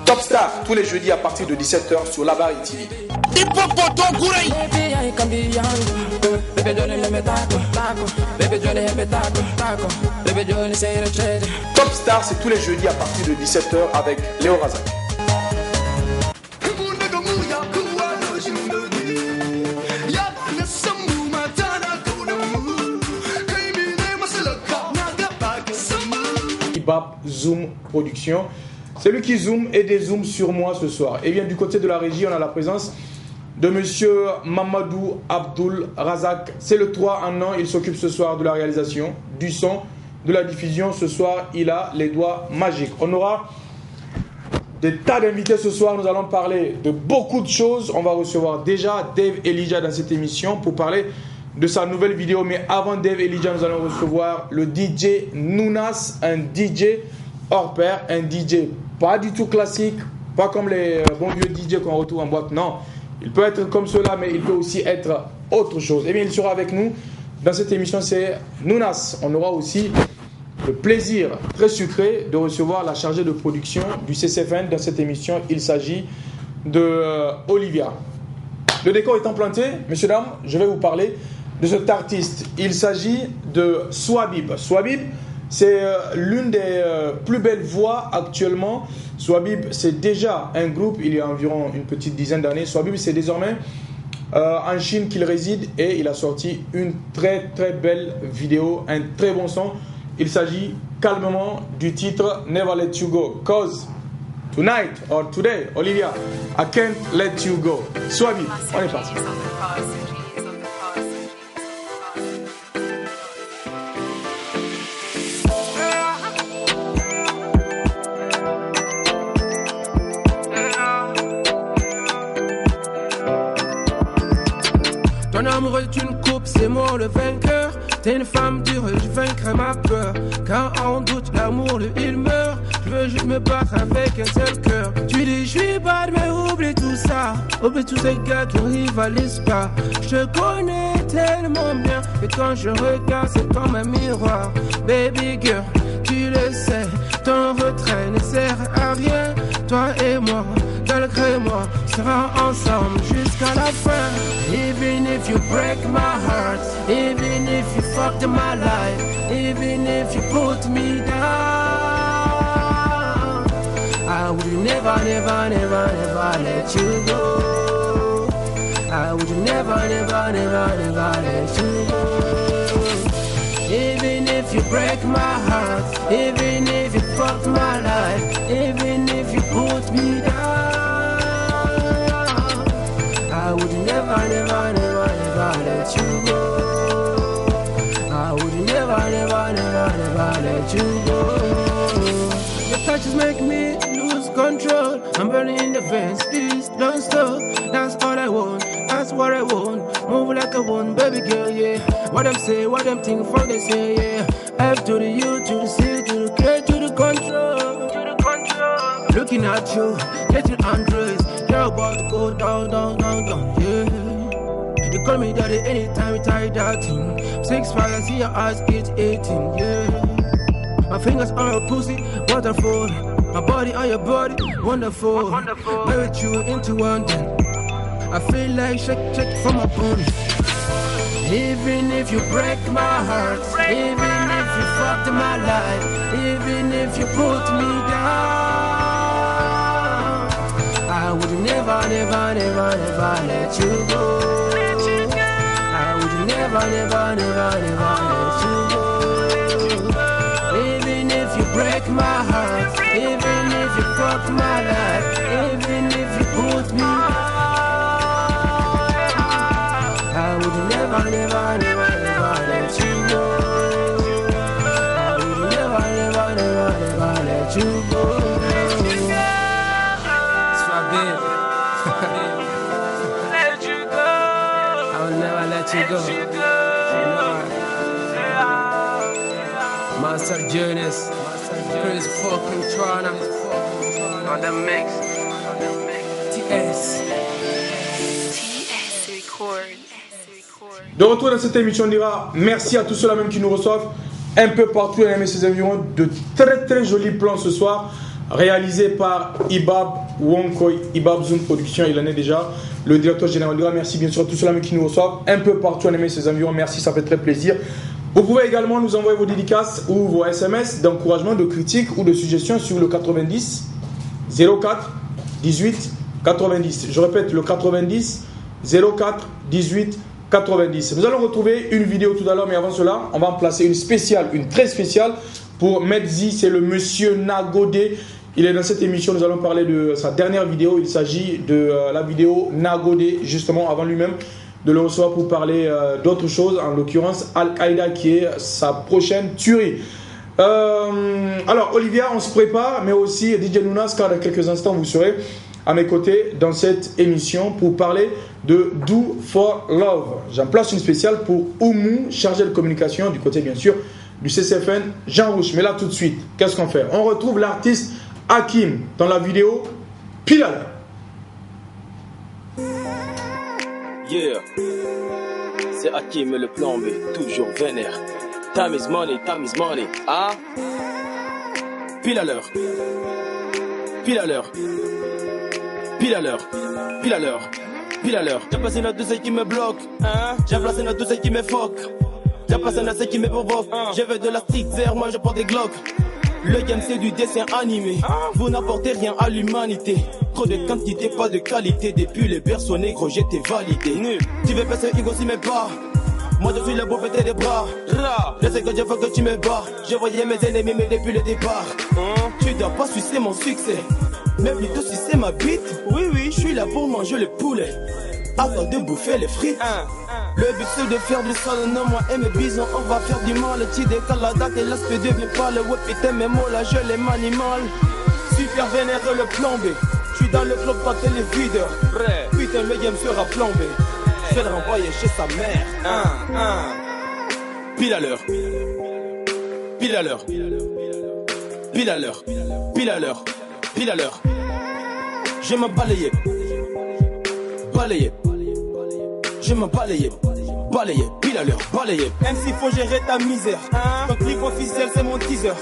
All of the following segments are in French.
Top Star, tous les jeudis à partir de 17h sur Labari TV. Top Star, c'est tous les jeudis à partir de 17h avec Léo Razak. Zoom Production. C'est lui qui zoome et dézoome sur moi ce soir. Et bien du côté de la régie, on a la présence de monsieur Mamadou Abdul Razak. C'est le 3 en an. Il s'occupe ce soir de la réalisation, du son, de la diffusion. Ce soir, il a les doigts magiques. On aura des tas d'invités ce soir. Nous allons parler de beaucoup de choses. On va recevoir déjà Dave Elijah dans cette émission pour parler de sa nouvelle vidéo. Mais avant Dave Elijah, nous allons recevoir le DJ Nounas, un DJ hors pair, un DJ pas du tout classique, pas comme les bons vieux DJ qu'on retrouve en boîte. Non, il peut être comme cela, mais il peut aussi être autre chose. Et bien, il sera avec nous dans cette émission, c'est Nounas. On aura aussi le plaisir très sucré de recevoir la chargée de production du CCFN dans cette émission. Il s'agit de Olivia. Le décor étant planté, messieurs, dames, je vais vous parler de cet artiste. Il s'agit de Swabib. Swabib, c'est l'une des plus belles voix actuellement. Swabib, c'est déjà un groupe, il y a environ une petite dizaine d'années. Swabib, c'est désormais en Chine qu'il réside et il a sorti une très très belle vidéo, un très bon son. Il s'agit calmement du titre Never Let You Go. Cause tonight or today, Olivia, I can't let you go. Swabib, on est parti. Ton amour est une coupe, c'est moi le vainqueur. T'es une femme dure, je vaincrai ma peur. Quand on doute, l'amour, il meurt. Je veux juste me battre avec un seul cœur. Tu dis, je suis bad, mais oublie tout ça. Oublie tous ces gars qui rivalisent pas. Je te connais tellement bien. Et quand je regarde, c'est comme un miroir. Baby girl, tu le sais. Ton retrait ne sert à rien. Toi et moi, malgré moi, sera ensemble jusqu'à la fin. Even if you break my heart, even if you fucked my life, even if you put me down, I would never, never, never, never let you go. I would never, never, never, never let you go. Even if you break my heart, even if you fucked my life, even if you put me down, I would never, never, never, never let you go. I would never, never, never, never let you go. Your touches make me lose control. I'm burning in the veins, please don't stop. That's all I want, that's what I want. Move like I want, baby girl, yeah. What them say, what them think, fuck they say, yeah. F to the U, to the C, to the K, to the control. Looking at you, getting undressed. You're about to go down, down, down, down, yeah. You call me daddy anytime you tie that thing. 6'5", I see your eyes, it's 18, yeah. My fingers on your pussy, waterfall. My body on your body, wonderful. Married you into one thing. I feel like shake from my body. Even if you break my heart, even if you fucked my life, even if you put me down, I would never, never, never, never let you go. I would never, never, never, never let you go. Even if you break my heart, even if you fucked my life, even if you put me down, I would never, never, never, never let you go. I would never, never, never, never let you go. Swabib. Let you go. I will never let you go. Master Jonas, Chris fucking Trana. On the mix. TS. Record. De retour dans cette émission, on dira merci à tous ceux-là même qui nous reçoivent un peu partout dans ces environs. De très très jolis plans ce soir, réalisés par Ibab Wonkoy, Ibab Zoom Production. Il en est déjà le directeur général. Merci bien sûr à tous ceux-là qui nous reçoivent un peu partout dans ces environs. Merci, ça fait très plaisir. Vous pouvez également nous envoyer vos dédicaces ou vos SMS d'encouragement, de critiques ou de suggestions sur le 90 04 18 90. Je répète, le 90 04 18 90. Nous allons retrouver une vidéo tout à l'heure, mais avant cela, on va en placer une spéciale, une très spéciale pour Medzi. C'est le monsieur Nagodé. Il est dans cette émission. Nous allons parler de sa dernière vidéo. Il s'agit de la vidéo Nagodé, justement avant lui-même de le recevoir pour parler d'autre chose, en l'occurrence Al-Qaïda, qui est sa prochaine tuerie. Alors Olivia, on se prépare, mais aussi DJ Nounas, car dans quelques instants vous serez à mes côtés dans cette émission pour parler de Do for Love. J'en place une spéciale pour Oumou, chargé de communication du côté bien sûr du CCFN Jean Rouge. Mais là tout de suite, qu'est-ce qu'on fait? On retrouve l'artiste Hakim dans la vidéo Pilal. Yeah, c'est Hakim le plan B, toujours vénère. Time is money, ah. Pile à l'heure, pile à l'heure, pile à l'heure, pile à l'heure, pile à l'heure. J'ai placé notre dossier qui me bloque, hein. J'ai placé notre dossier qui me foque. J'ai placé notre dossier qui me provoque. Je veux de la street vert, moi je porte des glocks. Le game c'est du dessin animé. Vous n'apportez rien à l'humanité. Trop de quantité, pas de qualité. Depuis les berceaux négro, j'étais validé. Tu veux passer Hugo si mais pas. Moi je suis le beau pété des bras. Je sais que je veux que tu me bats. Je voyais mes ennemis mais depuis le départ. Tu dois pas sucer mon succès, mais plutôt sucer ma bite. Oui, je suis là pour manger le poulet avant de bouffer les frites. Le but c'est de faire du sale, non moi et mes bisons on va faire du mal. Tu décales la date et l'aspect devient pas le web. Putain mes mots là je les manie mal. Super vénère le plan B. Je suis dans le club pas télévideur. Putain le game sera plan B. Je vais le renvoyer chez sa mère. Pile à l'heure, pile à l'heure, pile à l'heure, pile à l'heure, pile à l'heure. Je m'en balayé, balayé. Je m'en balayé, balayé, pile à l'heure, balayé. Même s'il faut gérer ta misère, ton clip officiel c'est mon teaser.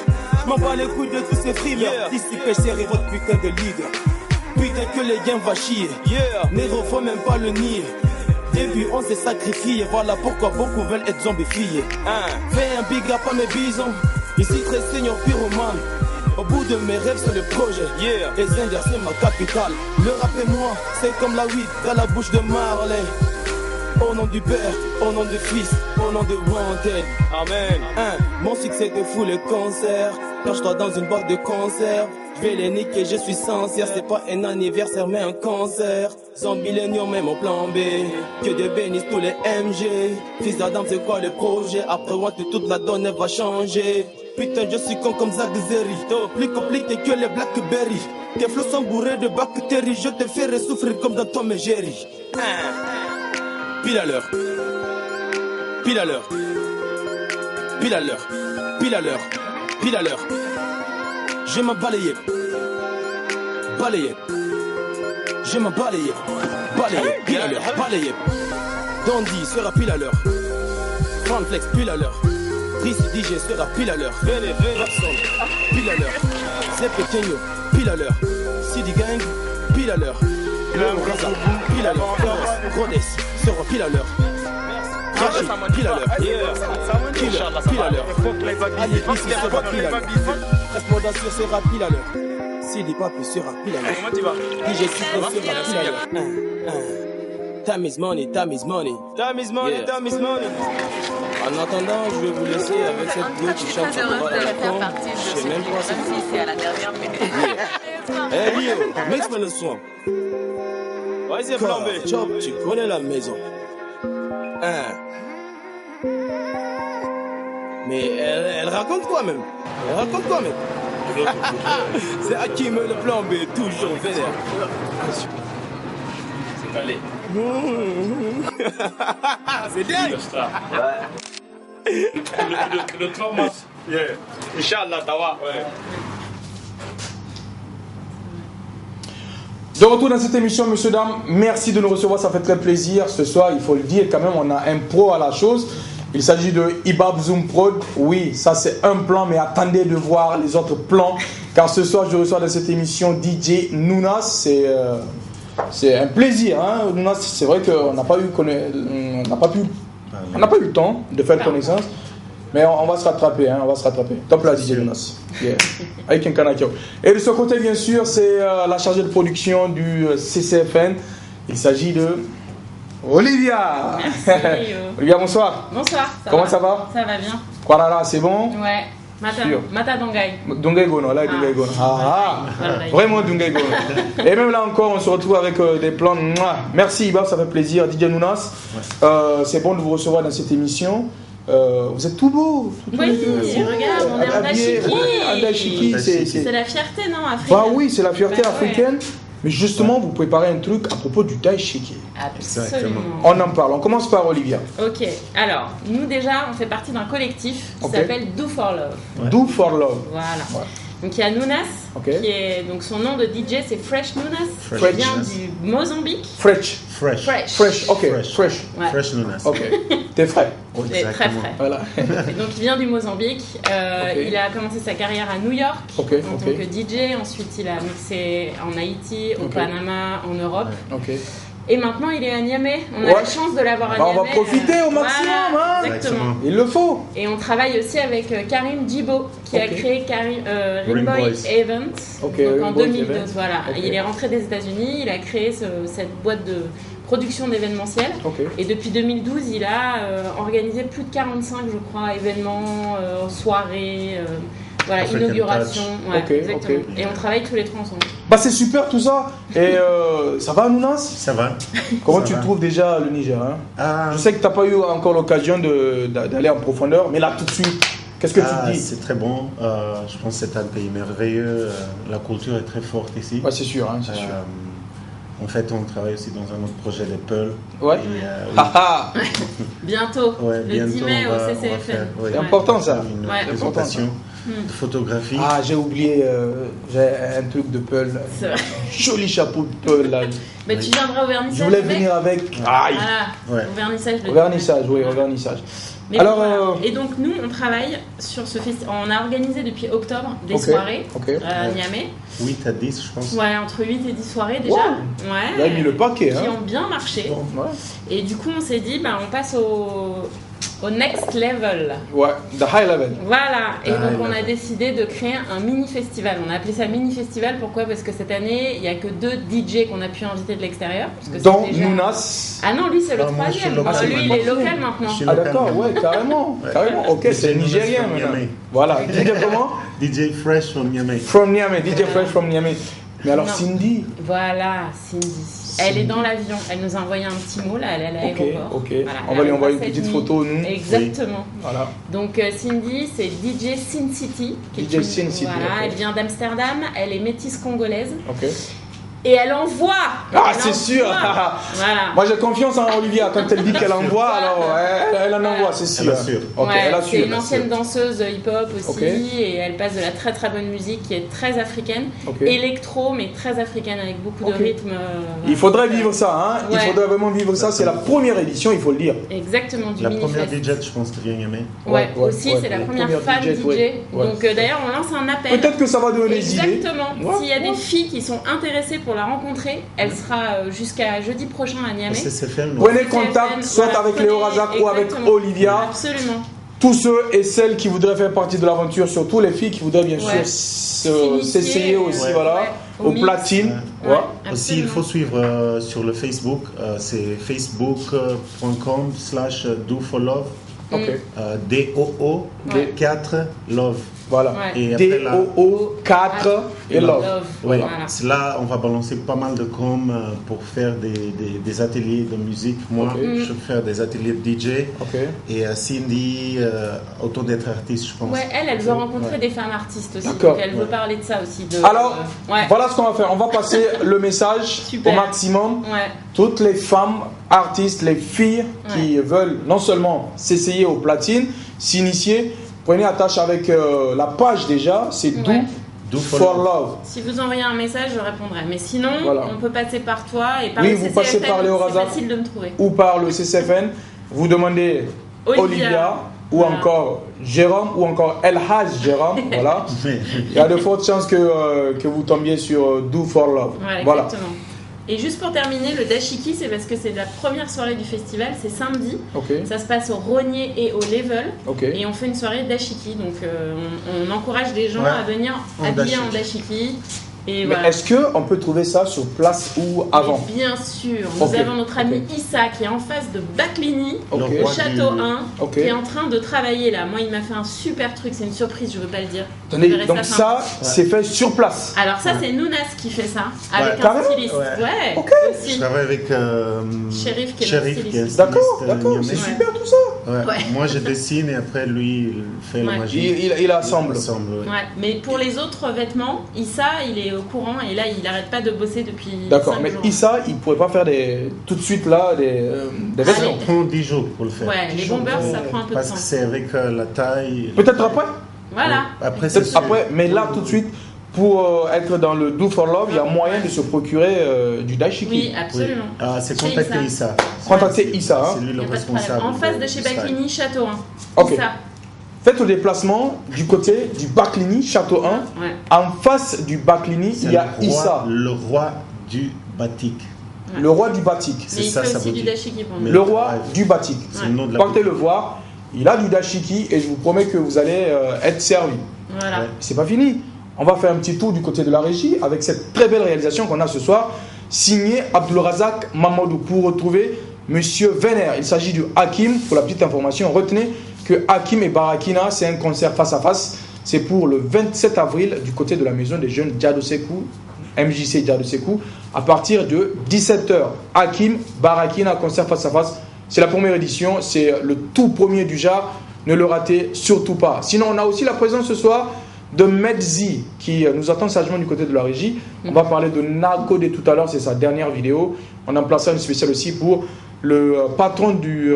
Je m'en bats les couilles de tous ces frimeurs. D'ici pêcher votre putain de leader. Putain que les gains va chier, Nero faut même pas le nier. Début on s'est sacrifié, voilà pourquoi beaucoup veulent être zombifiés. Fais un big up à mes bisons, ici très senior pyromane. Au bout de mes rêves c'est le projet, les Indiens c'est ma capitale. Le rap et moi, c'est comme la weed dans la bouche de Marley. Au nom du Père, au nom du Fils, au nom de Wanted. Amen. Mon succès te fout le concert. Cache-toi dans une boîte de concert. Je vais les niquer, je suis sincère. C'est pas un anniversaire mais un concert. Zombilénium mais mon plan B. Que Dieu bénisse tous les MG. Fils d'Adam c'est quoi le projet? Après moi toute la donne va changer. Putain je suis con comme Zach Zeri. Plus compliqué que les Blackberry. Tes flots sont bourrés de bactéries. Je te ferai souffrir comme dans Tom et Jerry. Pile à l'heure, pile à l'heure, pile à l'heure, pile à l'heure, pile à l'heure. Je m'en balayé, balayé. Je m'en balayé, balayé, pile à l'heure, balayé. Dandy sera pile à l'heure. Franflex pile à l'heure. Brice DJ sera pile à l'heure. Rapson pile à l'heure. C'est Pequeño pile à l'heure. City Gang pile à l'heure. Raza pile à l'heure. Rhodes sera pile à l'heure. Rachid pile à l'heure. Killer pile à l'heure. Ali ici sera pile à l'heure. Respondacio sera pile à l'heure. Sidi Papi sera pile à l'heure. DJ Cyclone sera pile à l'heure. Time is money, time is money. Time is money, time is money. En attendant, je vais vous laisser avec cette go qui chante sur le bras de la con. Je sais même pas si c'est à la dernière minute. Hey Rio, mix-moi le son. Vas-y, flambé. Chop, tu connais la maison. Mais elle raconte quoi même? Elle raconte quoi même? C'est Hakim le plan B, toujours vénère. C'est calé. C'est dingue. Le 3 mars. Yeah. Inch'Allah, tawa. Ouais. De retour dans cette émission, messieurs, dames, merci de nous recevoir, ça fait très plaisir. Ce soir, il faut le dire quand même, on a un pro à la chose. Il s'agit de Ibab Zoom Prod. Oui, ça c'est un plan, mais attendez de voir les autres plans. Car ce soir, je reçois dans cette émission DJ Nounas. C'est un plaisir. Hein. Nounas, c'est vrai qu'on n'a pas eu le temps de faire connaissance. Mais on va se rattraper, hein, on va se rattraper. Top là, DJ Nounas. Yeah. Avec un canakio. Et de ce côté, bien sûr, c'est la chargée de production du CCFN. Il s'agit de Olivia. Merci. Olivia, bonsoir. Bonsoir. Comment ça va? Ça va bien. Kualala, c'est bon? Ouais. Mata Dongay. Dongay Gono, là, Dongay Gono. Vraiment Dongay Gono. Et même là encore, on se retrouve avec des plans. Merci Ibab, ça fait plaisir. DJ Nounas, c'est bon de vous recevoir dans cette émission. Vous êtes tout beau. Oui, regarde, on est en dashiki. C'est la fierté, non, africaine? Bah oui, c'est la fierté africaine. Ouais. Mais justement, vous préparez un truc à propos du dashiki. Absolument. On en parle. On commence par Olivia. Ok. Alors, nous déjà, on fait partie d'un collectif qui s'appelle Do for Love. Ouais. Do for Love. Voilà. Ouais. Donc il y a Nounas, qui est donc son nom de DJ, c'est Fresh Nounas, qui vient du Mozambique. Fresh. Ok. Fresh. Ouais. Fresh Nounas. Ok. T'es frais. T'es très frais. Voilà. Donc il vient du Mozambique. Il a commencé sa carrière à New York en tant que DJ. Ensuite il a mixé en Haïti, au Panama, en Europe. Et maintenant, il est à Niamey. On a la chance de l'avoir à Niamey. On va profiter au maximum. Voilà, exactement. Il le faut. Et on travaille aussi avec Karim Djibo, qui a créé Rimboy Event donc en 2002. Voilà. Il est rentré des États-Unis. Il a créé cette boîte de production d'événementiel. Et depuis 2012, il a organisé plus de 45, je crois, événements, soirées. Voilà, African inauguration, exactement. Et on travaille tous les trois ensemble. Bah c'est super tout ça. Et ça va Nounas? Ça va. Comment tu trouves déjà le Niger, hein? Je sais que tu n'as pas eu encore l'occasion d'aller en profondeur, mais là tout de suite, qu'est-ce que tu te dis? C'est très bon. Je pense que c'est un pays merveilleux. La culture est très forte ici. C'est sûr, hein, c'est sûr. En fait, on travaille aussi dans un autre projet d'Apple. Ouais. Bientôt. Ouais, le 10 mai au CCFN. C'est important ça. Une présentation de photographie. Ah, j'ai oublié. J'ai un truc de Peul. Joli chapeau de Peul là. Mais tu viendras au vernissage. Je voulais venir avec. Aïe. Voilà. Au vernissage. Au vernissage. Mais alors, et donc nous on travaille sur ce festival. On a organisé depuis octobre des soirées à Niamey. 8 à 10 je pense. Ouais, entre 8 et 10 soirées déjà. Wow. Ouais. Là il a mis le paquet. Qui ont bien marché. Et du coup on s'est dit on passe au next level. Ouais, the high level. Voilà, et donc on a décidé de créer un mini-festival. On a appelé ça mini-festival, pourquoi? Parce que cette année, il n'y a que 2 DJ qu'on a pu inviter de l'extérieur. Dont Nounas. Ah non, lui c'est le 3e. Lui il est local maintenant. Ah d'accord, ouais, carrément. Ok, c'est nigérien maintenant. Voilà, DJ comment? DJ Fresh from Niamey. DJ Fresh from Niamey. Mais alors Cindy. Voilà, Cindy. Elle est dans l'avion, elle nous a envoyé un petit mot, là, elle est à l'aéroport. Voilà, on va lui envoyer une petite photo, nous. Exactement. Oui. Voilà. Donc Cindy, c'est DJ Sin City. DJ Sin City. Voilà, elle vient d'Amsterdam, elle est métisse congolaise. Et elle envoie. C'est sûr. Voilà. Moi j'ai confiance en Olivia. Quand elle dit qu'elle envoie, alors elle en envoie, c'est sûr. C'est une ancienne danseuse hip-hop aussi, et elle passe de la très très bonne musique qui est très africaine, électro mais très africaine avec beaucoup de rythme. Il faudrait vivre ça, Il faudrait vraiment vivre ça. C'est la première édition, il faut le dire. Exactement, du La première DJ, je pense, qui vient Niamey. Aussi, c'est la première femme DJ. Donc d'ailleurs, on lance un appel. Peut-être que ça va donner des idées. Exactement. S'il y a des filles qui sont intéressées pour la rencontrer, elle sera jusqu'à jeudi prochain à Niamey. Prenez contact, soit avec Léo Razak ou avec Olivia. Absolument. Tous ceux et celles qui voudraient faire partie de l'aventure, surtout les filles qui voudraient bien sûr s'essayer aussi, au platine. Aussi, il faut suivre sur le Facebook, c'est facebook.com/do4love. DOO 4 Love. Voilà. Et DOO 4 et Love. Oui. Là, on va balancer pas mal de com pour faire des ateliers de musique. Moi, je vais faire des ateliers de DJ. Et Cindy, autant d'être artiste, je pense. Ouais, elle veut rencontrer des femmes artistes aussi. Donc elle veut parler de ça aussi. Alors, voilà ce qu'on va faire. On va passer le message au maximum. Toutes les femmes artistes, les filles qui veulent non seulement s'essayer aux platines, s'initier, prenez attache avec la page déjà, c'est Do for Love. Si vous envoyez un message, je répondrai. Mais sinon, on peut passer par toi et par le le CCFN, vous passez par Léo Razak, c'est facile de me trouver. Ou par le CCFN. Vous demandez Olivia ou encore Jérôme ou encore El Haj Jérôme, voilà. Il y a de fortes chances que vous tombiez sur Do For Love. Ouais, voilà. Exactement. Et juste pour terminer, le dashiki, c'est parce que c'est la première soirée du festival, c'est samedi. Okay. Ça se passe au Rognier et au Level. Okay. Et on fait une soirée dashiki. Donc on encourage les gens à venir habillés en dashiki. Et mais voilà. est-ce qu'on peut trouver ça sur place ou avant? Et bien sûr, nous avons notre ami Issa qui est en face de Baclini, au Château 1, qui est en train de travailler là. Moi, il m'a fait un super truc, c'est une surprise, je ne veux pas le dire. Attendez, donc ça, c'est fait sur place. Alors ça, c'est Nounas qui fait ça, avec un styliste. Ouais. Okay. Aussi. Je travaille avec Chérif qui est notre styliste. D'accord, c'est super tout ça. Ouais. Moi, je dessine et après, lui, il fait la magie. Il assemble. Ouais. Mais pour les autres vêtements, Issa, il est au courant et là, il n'arrête pas de bosser depuis 5 jours. D'accord, mais Issa, il ne pourrait pas faire tout de suite là des vêtements. Ça prend 10 jours pour le faire. Ouais, les bombers, ça prend un peu de temps. Parce que c'est avec la taille. Peut-être après. Voilà. Après, mais là, tout de suite, pour être dans le Do For Love, il y a moyen de se procurer du dashiki. Oui, absolument. Oui. Ah, c'est contacter Issa. Contactez Issa. C'est lui le responsable. En face de chez Baclini, Château 1. Ok. Issa. Faites le déplacement du côté du Baclini, Château 1. Ouais. En face du Baclini, il y a Issa. Le roi du batik. Ouais. Le roi du batik. C'est ça, ça veut dire. Le roi du batik. Partez le voir. Il a du dashiki et je vous promets que vous allez être servi. Voilà. C'est pas fini. On va faire un petit tour du côté de la régie avec cette très belle réalisation qu'on a ce soir, signée Abdulrazak Mamadou, pour retrouver Monsieur Vénère. Il s'agit du Hakim. Pour la petite information, retenez que Hakim et Barakina, c'est un concert face à face. C'est pour le 27 avril du côté de la maison des jeunes Diado Sekou, MJC Diado Sekou, à partir de 17h. Hakim, Barakina, concert face à face. C'est la première édition, c'est le tout premier du genre. Ne le ratez surtout pas. Sinon, on a aussi la présence ce soir de Medzi qui nous attend sagement du côté de la régie. On va parler de Narco dès tout à l'heure, c'est sa dernière vidéo. On en placera une spéciale aussi pour le patron du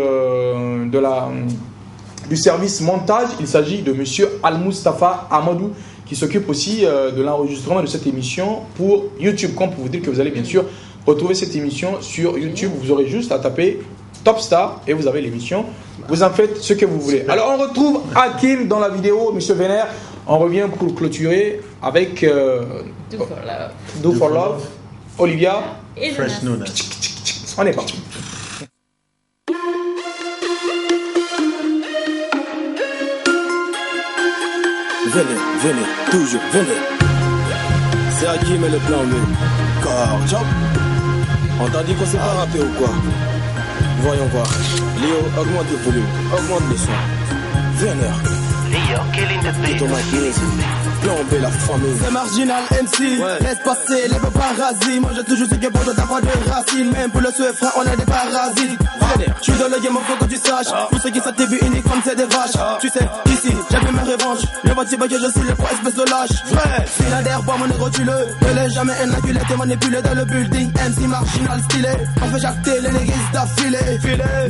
service montage. Il s'agit de monsieur Al-Mustafa Amadou qui s'occupe aussi de l'enregistrement de cette émission pour YouTube. Comme pour vous dire que vous allez bien sûr retrouver cette émission sur YouTube. Vous aurez juste à taper Top Star et vous avez l'émission. Vous en faites ce que vous voulez. Alors on retrouve Hakim dans la vidéo, monsieur Vénère. On revient pour clôturer avec Do For Love, Olivia et Fresh Nounas. On est parti. Venez, toujours, venez. C'est Hakim et le plan B. Car job. On t'a dit qu'on s'est pas rappé ou quoi? Voyons voir. Léo, augmente le volume, augmente le son. Vénère. Léo, killing the beat. Plomber la famille. C'est marginal MC, laisse passer les paparazzi. Moi j'ai toujours ce que pour t'as pas de racines. Même pour le souhait frère, on est des parasites. Je suis dans le game, faut que tu saches. Pour ceux qui s'attribuent unique comme c'est des vaches. Tu sais, ici, j'ai pris ma revanche. Le voici que je suis le pro espèce de lâche. Vrai, si n'adhère pas mon héros, tu le. Ne l'ai jamais inaculé, t'es manipulé dans le building. MC marginal stylé. On fait jacter les néguistes d'affilée.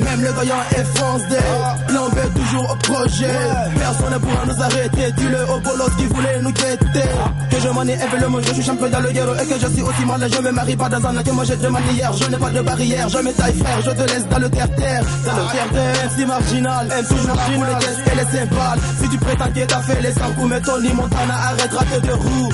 Même le gagnant est français. Plan B toujours au projet. Personne ne pourra nous arrêter. Tu le au bolos qui voulait nous guetter. Que je m'en ai élevé le monde, je suis champion dans le guerre. Et que je suis aussi mal, je me marie pas dans un an que moi j'ai de manière. Je n'ai pas de barrière, je me taille frère. Je te laisse dans le terre-terre. Dans le terre-terre, MC marginal. MC marginal, les caisses et les cymbales. Si tu prétends que t'as fait les 5 coups, mais Tony Montana arrêtera tes deux roues.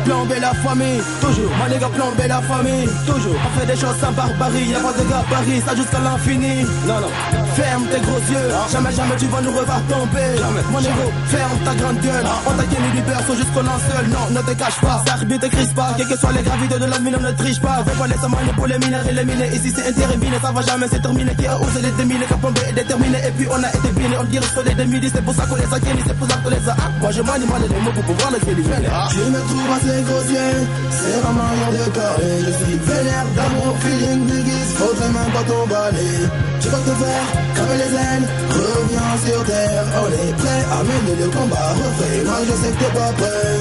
Plomber la famille, toujours. Mon les gars, plomber la famille, toujours. On fait des choses sans barbarie, y'a pas de gabarit, ça jusqu'à l'infini. Non, non, ferme tes gros yeux. Jamais, jamais tu vas nous revoir tomber. Mon héros, ferme ta grande gueule. On t'a gagné du berceau jusqu'au linceul. Non, ne te cache pas, ça ne te crise pas. Quelles que soient les gravités de la mine, on ne triche pas. Fais pas laisser manipuler les mineurs et les miner. Ici c'est interminé, ça va jamais se terminer. Qui a osé les déminer, qui a plombé et déterminé. Et puis on a été biné, on dirait que les midi. C'est pour ça qu'on les a gagnés, c'est pour ça qu'on les a. Moi je m'animale les mots pour pouvoir les délivrer. Je me trouve assez grossier, c'est ma manière de parler. Je suis vénère d'amour, feeling, déguise, faudrait même pas t'emballer. Tu vas te faire cramer les ailes, reviens sur terre. On est prêt à mener le combat, refait. Moi je sais que t'es pas prêt.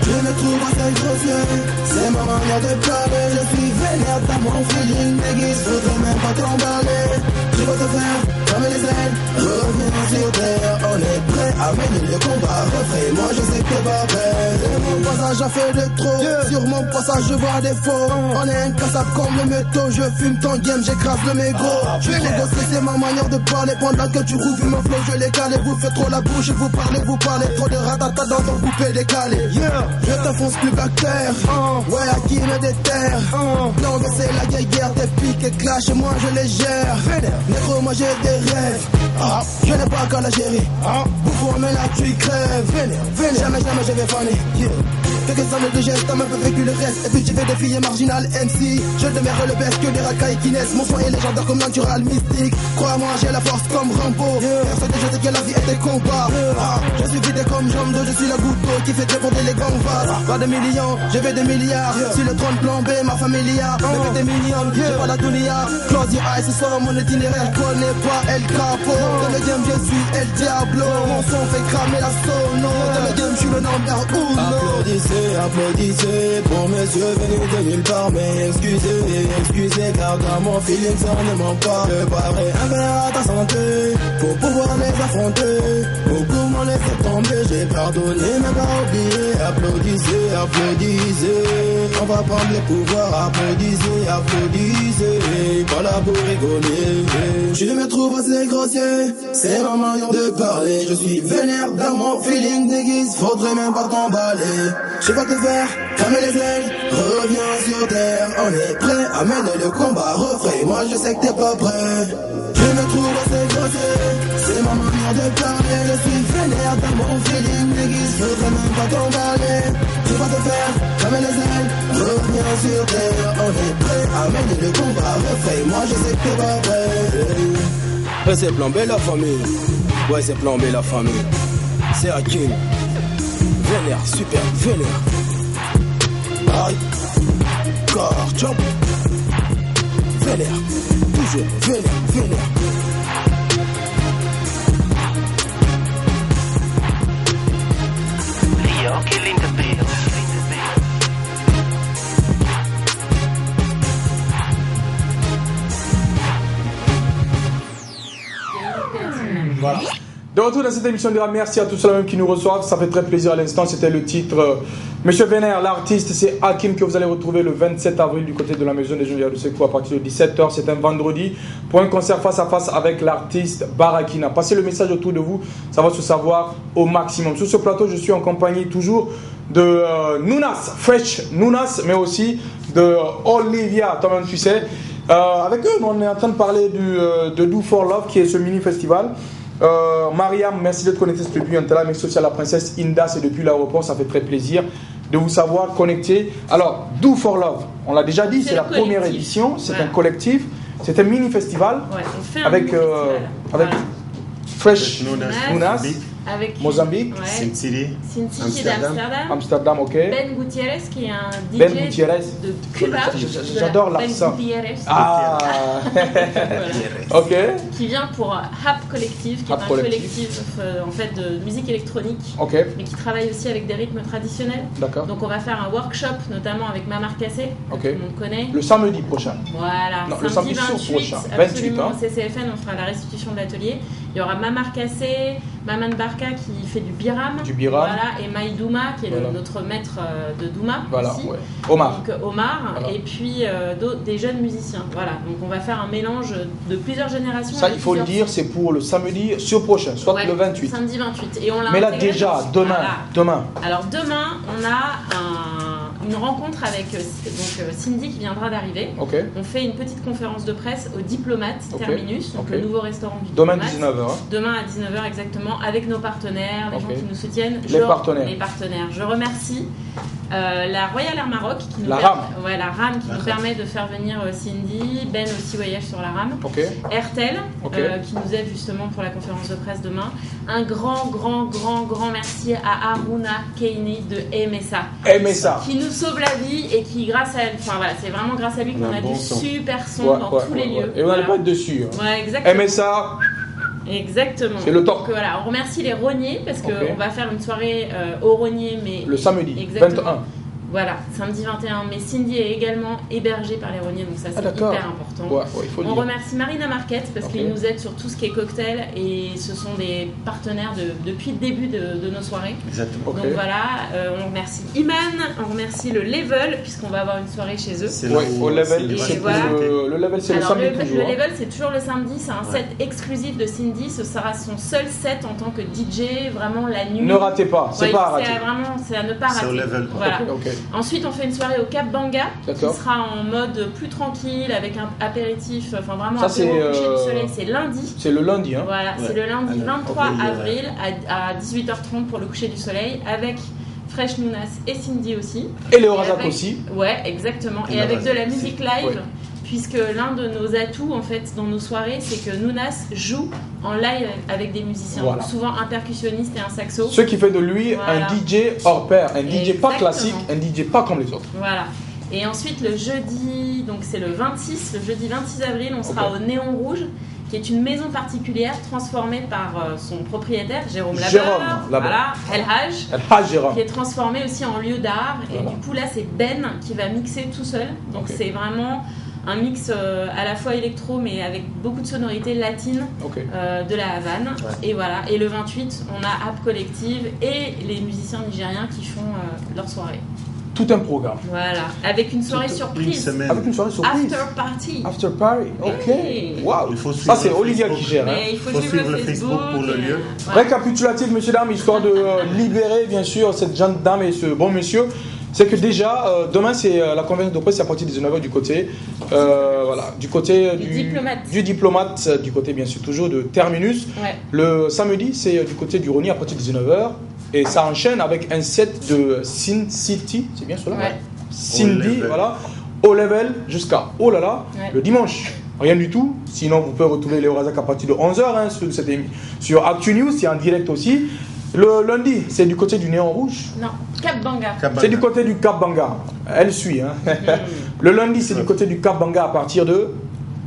Je me trouve assez grossier, c'est ma manière de parler. Je suis vénère d'amour, feeling, déguise, faudrait même pas t'emballer. Tu vas te faire cramer les ailes, reviens sur terre. On est prêt à mener le combat, refait. Moi je sais que t'es pas prêt. Ne monte pas à j'en fais de trop. Sur mon passage, je vois des faux. On est incassable comme le métaux. Je fume ton game, j'écrase le mégot. Je vais négocier, c'est ma manière de parler. Pendant que tu rouves mon flow, je les cale. Vous faites trop la bouche, vous parlez trop de ratata dans ton coupé décalé. Je t'enfonce plus bactère. Ouais, à qui me déterre. Non, mais c'est la guerre, tes piques et clash. Et moi, je les gère. Négro, moi j'ai des rêves. Je n'ai pas qu'à la gérer. Bouffon, mais là tu y crèves. Jamais je vais faner. Quelques années de gestes, t'as même peu vécu le reste. Et puis j'ai fait des filles marginales MC. Je demeure le best que des racailles qui naissent. Mon soin est légendaire comme natural mystique. Crois-moi, j'ai la force comme Rambo. Personne je sais que la vie est des combats. Je suis vidé comme jambe, je suis la goutte d'eau qui fait déborder les grands vases. Pas de millions, je vais des milliards. Sur le trône plan B, ma familia. Je fais des millions, j'ai pas la dunia. Close your eyes, ce soir mon itinéraire. Connais pas El Capo. Dans le game, je suis El Diablo. Mon son fait cramer la sono. Dans le game, je suis le number uno. Applaudissez pour messieurs venus de nulle part. Mais excusez car dans mon feeling ça ne manque pas. Je boirai un verre à ta santé pour pouvoir les affronter. Beaucoup m'ont laissé tomber, j'ai pardonné mais pas oublié. Applaudissez, on va prendre les pouvoirs. Applaudissez, pas là pour rigoler. Je me trouve assez grossier, c'est ma manière de parler. Je suis vénère dans mon feeling déguise, faudrait même pas t'emballer. Je sais pas te faire, calmer les ailes, reviens sur terre. On est prêt à mener le combat, refrain. Moi je sais que t'es pas prêt. Je me trouve assez grossier, c'est ma manière de parler. Je suis vénère dans mon feeling déguise, faudrait même pas t'emballer. Je sais pas te faire, calmer les ailes, reviens sur terre. On est prêt à mener le combat, refrain. Moi je sais que t'es pas prêt. C'est plan B la famille. Ouais, c'est plan B la famille. C'est Hakim. Vénère, super vénère. Aïe, corps, chop. Vénère, toujours vénère. Leo, killing the beat. Voilà. De retour dans cette émission de rap, merci à tous ceux-là qui nous reçoivent, ça fait très plaisir à l'instant. C'était le titre Monsieur Vénère, l'artiste c'est Hakim que vous allez retrouver le 27 avril du côté de la maison des jeunes de Sekou à partir de 17h, c'est un vendredi pour un concert face à face avec l'artiste Barakina. Passez le message autour de vous, ça va se savoir au maximum. Sur ce plateau, je suis en compagnie toujours de Nounas, Fresh Nounas, mais aussi de Olivia, toi-même tu sais. Avec eux, on est en train de parler de Do For Love qui est ce mini-festival. Mariam, merci d'être connecté depuis un tel. Merci aussi à la princesse Inda, c'est depuis l'aéroport, ça fait très plaisir de vous savoir connecté. Alors, Do For Love, on l'a déjà dit, c'est la première édition, c'est un collectif, c'est un mini-festival avec Fresh Nounas. Avec Mozambique, Sin City, Amsterdam, ok. Ben Gutierrez qui est un DJ de Cuba. J'adore l'accent. Ah. Ok. Qui vient pour Hap Collective, qui est un collectif en fait de musique électronique, mais qui travaille aussi avec des rythmes traditionnels. D'accord. Donc on va faire un workshop notamment avec Mamar Cassé, que tout le monde connaît. Le samedi prochain. Voilà. Non, samedi 28 prochain. 28 au CCFN, on fera la restitution de l'atelier. Il y aura Mamar Cassé, Maman Barka qui fait du biram. Voilà, et Maï Douma qui est notre maître de Douma. Voilà, aussi. Ouais. Omar. Donc Omar, et puis des jeunes musiciens. Voilà, donc on va faire un mélange de plusieurs générations. Ça, il faut le dire, c'est pour le samedi prochain, soit le 28. Samedi 28. Et on l'a Mais là déjà, demain. Alors demain, on a une rencontre avec Cindy qui viendra d'arriver. On fait une petite conférence de presse au Diplomate Terminus, donc le nouveau restaurant du Demain Diplomate. à 19h. Demain à 19h exactement, avec nos partenaires, les gens qui nous soutiennent. Les partenaires. Je remercie la Royal Air Maroc qui nous la RAM qui nous permet de faire venir Cindy. Ben aussi voyage sur la RAM. Airtel qui nous aide justement pour la conférence de presse demain. Un grand merci à Aruna Keini de MSA. Qui nous sauve la vie et qui grâce à elle, c'est vraiment grâce à lui qu'on a du super son dans tous les lieux. Et on n'allait pas être dessus. Exactement. MSA. Exactement. C'est le top. Donc on remercie les Rogniers parce qu'on va faire une soirée au Rognier, mais le samedi 21. Voilà, samedi 21. Mais Cindy est également hébergée par les Rogniers, donc ça c'est hyper important. Ouais, il faut on remercie Marina Marquette parce qu'ils nous aident sur tout ce qui est cocktail et ce sont des partenaires depuis le début de nos soirées. Exactement. Donc voilà, on remercie Iman, on remercie le Level puisqu'on va avoir une soirée chez eux. Au Level, le Level c'est le samedi toujours. Le Level c'est toujours le samedi, c'est un set exclusif de Cindy, ce sera son seul set en tant que DJ, vraiment la nuit. Ne ratez pas, c'est pas à rater. C'est à ne pas rater. C'est au Level. Voilà. Ensuite on fait une soirée au Cap Banga qui sera en mode plus tranquille avec un apéritif, enfin vraiment un peu au coucher du soleil, c'est lundi. C'est le lundi, hein. Voilà, c'est le lundi 23 avril à 18h30 pour le coucher du soleil avec Fresh Nounas et Cindy aussi. Et Léo Razak aussi. Ouais, exactement. Et avec de la musique live, puisque l'un de nos atouts en fait dans nos soirées, c'est que Nounas joue en live avec des musiciens, donc souvent un percussionniste et un saxo. Ce qui fait de lui un DJ hors pair, un DJ pas classique, un DJ pas comme les autres. Voilà. Et ensuite le jeudi, donc c'est le jeudi 26 avril, on sera au Néon Rouge, qui est une maison particulière transformée par son propriétaire, Jérôme Labeur. Voilà, El Haj Jérôme. Qui est transformé aussi en lieu d'art. Et du coup là c'est Ben qui va mixer tout seul. Donc c'est vraiment un mix à la fois électro mais avec beaucoup de sonorités latines de la Havane. Et voilà. Et le 28, on a App Collective et les musiciens nigériens qui font leur soirée. Tout un programme. Voilà, avec une soirée surprise. Avec une soirée surprise. After party. Ok. Waouh. Ça c'est Olivia qui gère. Mais il faut suivre le Facebook pour le lieu. Récapitulatif, messieurs dames, histoire de libérer bien sûr cette jeune dame et ce bon monsieur. C'est que déjà, demain c'est la conférence de presse, c'est à partir de 19h du côté, du côté du diplomate, du côté bien sûr toujours de Terminus. Le samedi c'est du côté du Rony à partir de 19h. Et ça enchaîne avec un set de Sin City, c'est bien cela Cindy, voilà, au Level jusqu'à le dimanche. Rien du tout, sinon vous pouvez retrouver Léo Razak à partir de 11h sur Actu News, c'est en direct aussi. Le lundi, c'est du côté du Néon Rouge. Non, Cap Banga. C'est du côté du Cap Banga. Elle suit. Le lundi, c'est du côté du Cap Banga à partir de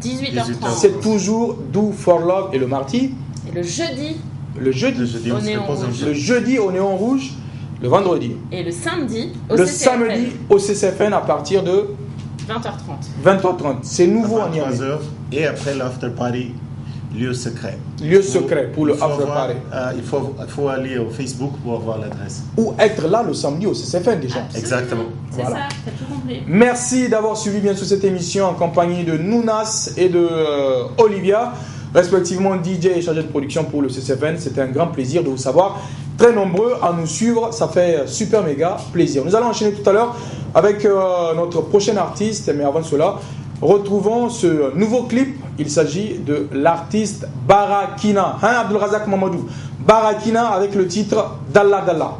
18h30. C'est toujours Do For Love et le mardi. Et le jeudi au Néon Rouge, le vendredi. Et le samedi au CCFN à partir de 20h30. C'est nouveau en Niamey. Et après l'after party, lieu secret pour le after party. Il faut aller au Facebook pour avoir l'adresse. Ou être là le samedi au CCFN déjà. Absolument. Exactement. C'est ça, t'as tout compris. Merci d'avoir suivi bien sûr cette émission en compagnie de Nounas et de Olivia, respectivement DJ et chargé de production pour le CCFN. C'était un grand plaisir de vous savoir très nombreux à nous suivre. Ça fait super méga plaisir. Nous allons enchaîner tout à l'heure avec notre prochain artiste. Mais avant cela, retrouvons ce nouveau clip. Il s'agit de l'artiste Barakina. Abdul Razak Mamadou. Barakina avec le titre Dalla Dalla.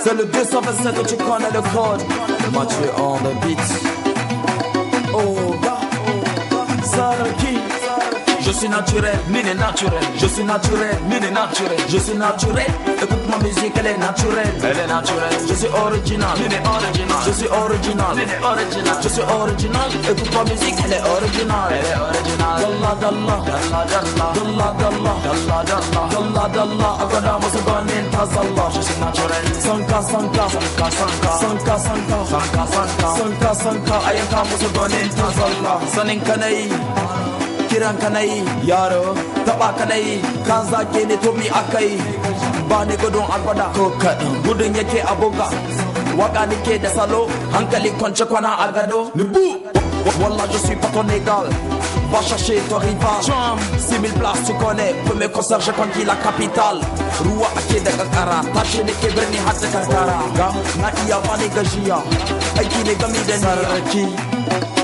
C'est le 227 que tu connais le code. Mathieu on the beat. Oh, Saraki. Je suis naturel, mine naturel. Je suis naturel, mine naturel. Je suis naturel. Écoute ma musique, elle est naturelle. Elle est naturelle. Je suis original, mine original. Je suis original, mine original. Je suis original. Écoute ma musique, elle est originale. Elle est originale. Dalla dalla, dalla dalla, dalla dalla, dalla dalla, dalla dalla. Agora musubanin tazalla. Je suis naturel. Sanka sanka, sanka sanka, sanka sanka, sanka sanka, sanka sanka. Ayanka musubanin tazalla. Sanin kanai. Kiran kanai yaro taba kanai kan zake ne to mi akai ba ni gudun albada ko kadan gudun yake aboga waka nike da salo hankali kwance kwana a gado nibu wallah je suis pas ton égal va chercher ton rival 6000 places tu connais premier concert j'ai conquis la capitale ruwa ake da kankara tashi nake birni har da kankara na iya bani gajiya aiki ne gami da sarki.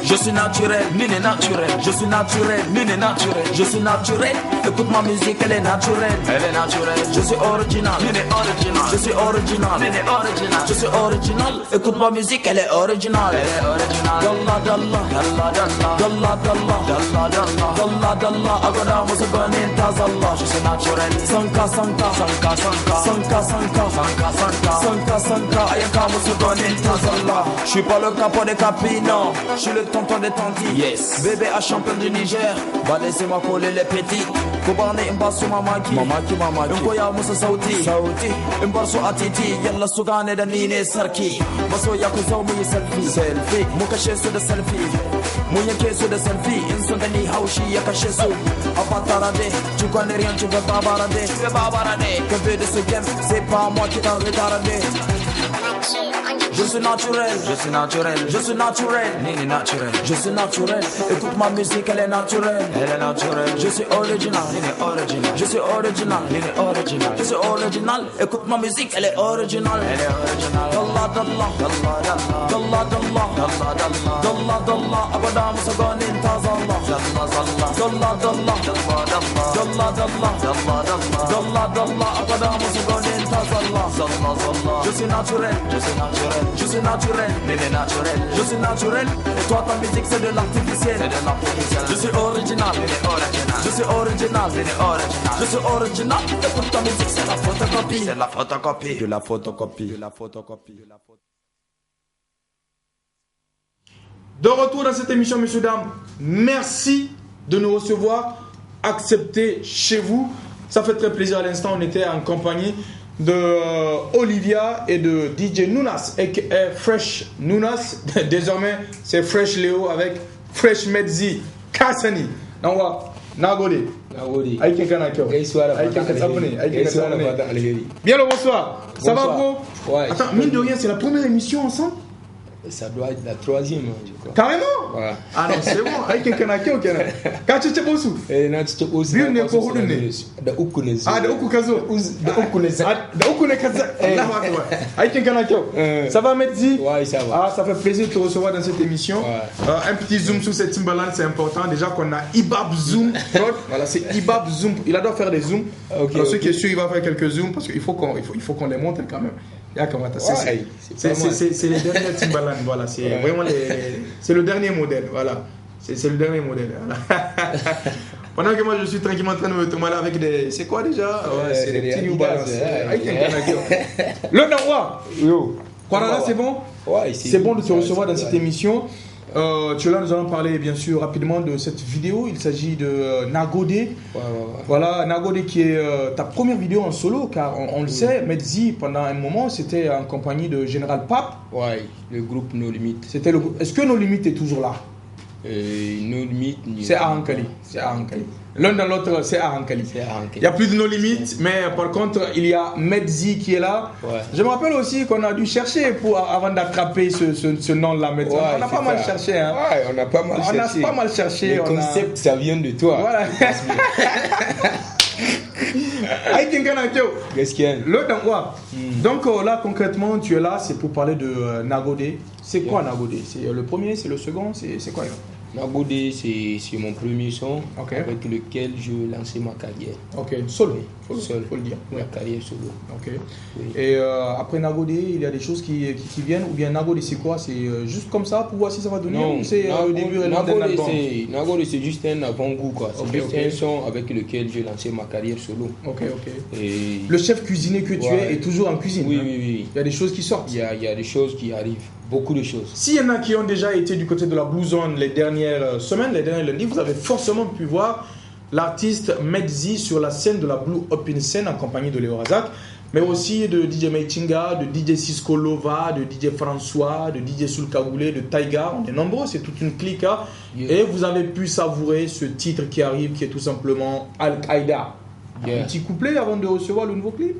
Je suis naturel, mine naturel. Je suis naturel, mine naturel. Je suis naturel. Écoute ma musique, elle est naturelle. Elle est naturelle. Je suis original, mine original. Je suis original, mine original. Je suis original. Écoute ma musique, elle est originale. Elle est originale. Dalla dalla, dalla dalla, dalla dalla, dalla dalla, dalla dalla. Agora musubanin tazalla. Je suis naturel. Sanka sanka, sanka sanka, sanka sanka, sanka sanka, sanka sanka. Ayaka musubanin tazalla. Je suis pas le capot des capis, non. Je suis le tonton des tantis. Yes. Bébé à champion du Niger. Bah laissez-moi coller les petits. Kobane imbasu mamaki. Nkoya musa sauti. Imbarsu atiti. Yalla sugane da nine sarki. Maso ya ku zo mu yi selfie. Mu kashe su da selfie. Mu yanke su da selfie. In sun gani haushi ya kashe su. A patarade. Tu connais rien, tu veux pas barader. Que veut de ce game, c'est pas moi qui t'en retardé. Je suis naturel, Nini naturel, je suis naturel. Écoute ma musique, elle est naturelle, Je suis original, Nini original. Je suis original, Nini original. Je suis original, écoute ma musique, elle est originale, Dalla, abada musagani intazalla. Dalla, abada musagani intazalla. Je suis naturel, Nini naturel. Je suis naturel, et toi ta musique c'est de l'artificiel. Je suis original, Je suis original, Je suis original, écoute ta musique c'est la photocopie. C'est la photocopie, de la photocopie. De retour dans cette émission, messieurs, dames, merci de nous recevoir, acceptez chez vous. Ça fait très plaisir. À l'instant, on était en compagnie de Olivia et de DJ Nunas, aka Fresh Nunas. Désormais, c'est Fresh Léo avec Fresh Medzi Kassani. Nagode. Bien le bonsoir. Ça va, bro? Ouais. Attends, mine de rien, c'est la première émission ensemble? Ça doit être la troisième, je crois. Carrément? Ouais. Ah non, c'est bon. Avec quelqu'un à qui au Canada? Quand tu te poses où? Non, tu te poses. Bien, ne pas rouler. De Ukunezu. Ah, de Ukukazo. De Ukunezu. De Ukunezu. Avec quelqu'un à qui? Ça va, Medzi? Ouais, ça va. Ah, ça fait plaisir de te recevoir dans cette émission. Ouais. Un petit zoom sur cette Timbaland, c'est important. Déjà qu'on a Ibab Zoom. Voilà, c'est Ibab Zoom. Il adore faire des zooms. Okay, alors, ceux qui sont sûrs, il va faire quelques zooms parce qu'il faut qu'on les montre quand même. C'est les derniers Timbaland, voilà, c'est vraiment c'est le dernier modèle, voilà. C'est le dernier modèle. Voilà. Pendant que moi je suis tranquillement en train de me tomber avec des. C'est quoi déjà? C'est des petits New Balance. Le Nawa! Kwarana, c'est bon? Ouais, c'est bon de te recevoir dans cette émission. Tu es là, nous allons parler bien sûr rapidement de cette vidéo. Il s'agit de Nagode. Voilà, Nagode qui est ta première vidéo en solo, car on le sait, Medzi pendant un moment c'était en compagnie de Général Pape. Ouais, le groupe No Limites. Est-ce que No Limites est toujours là? No Limites. C'est à Ankali. L'un dans l'autre, c'est à Ankali. Il n'y a plus de No Limites, mais par contre, il y a Medzi qui est là. Ouais. Je me rappelle aussi qu'on a dû chercher avant d'attraper ce nom-là. Medzi. Ouais, on a pas mal cherché. Hein. Ouais, on a pas mal cherché. Le concept, ça vient de toi. Voilà. Donc là, concrètement, tu es là, c'est pour parler de Nagode. C'est quoi Nagode? C'est le premier, c'est le second, c'est quoi? Nagode, c'est mon premier son avec lequel je lançais ma carrière. Ok, solo. Faut le dire. Ma carrière solo. Ok. Oui. Et après Nagode, il y a des choses qui viennent, ou bien Nagode c'est quoi? C'est juste comme ça pour voir si ça va donner? Non, c'est le début Nagode c'est juste un avant-goût quoi. C'est juste un son avec lequel j'ai lancé ma carrière solo. Ok. Et le chef cuisinier que tu es est toujours en cuisine. Oui. Il y a des choses qui sortent. Il y a des choses qui arrivent. Beaucoup de choses. S'il y en a qui ont déjà été du côté de la Blue Zone les dernières semaines, les derniers lundis, vous avez forcément pu voir l'artiste Medzi sur la scène de la Blue Open Scene en compagnie de Léo Razak, mais aussi de DJ Meichinga, de DJ Cisco Lova, de DJ François, de DJ Soul Kagoulé, de Taiga. On est nombreux, c'est toute une clique. Hein. Et vous avez pu savourer ce titre qui arrive, qui est tout simplement Al-Qaïda. Un petit couplet avant de recevoir le nouveau clip.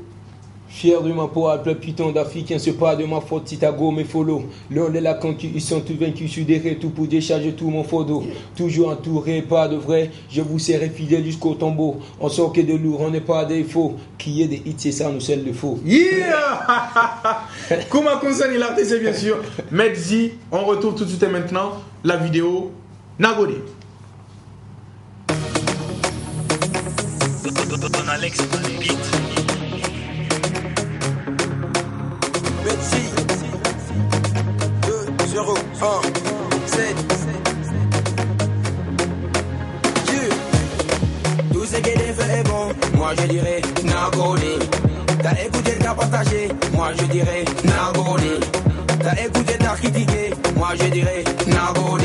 Fier de ma peau, appelé piton d'Africain, c'est pas de ma faute, Titago, mes follow. L'on est là quand ils sont tous vaincus, je suis derrière tout pour décharger tout mon photo. Toujours entouré, pas de vrai, je vous serai fidèle jusqu'au tombeau. On sort que de lourd, on n'est pas des faux. Qui est des hits, c'est ça, nous sommes le faux. Comment concerne l'artiste, bien sûr. Medzi, on retrouve tout de suite et maintenant la vidéo Nagode. Don Alex, beat. Medzi 2, 0, 1, 7. Tout ce qui est fait est bon, moi je dirais Nagode. T'as écouté, t'as partagé, moi je dirais Nagode. T'as écouté, t'as critiqué, moi je dirais Nagode.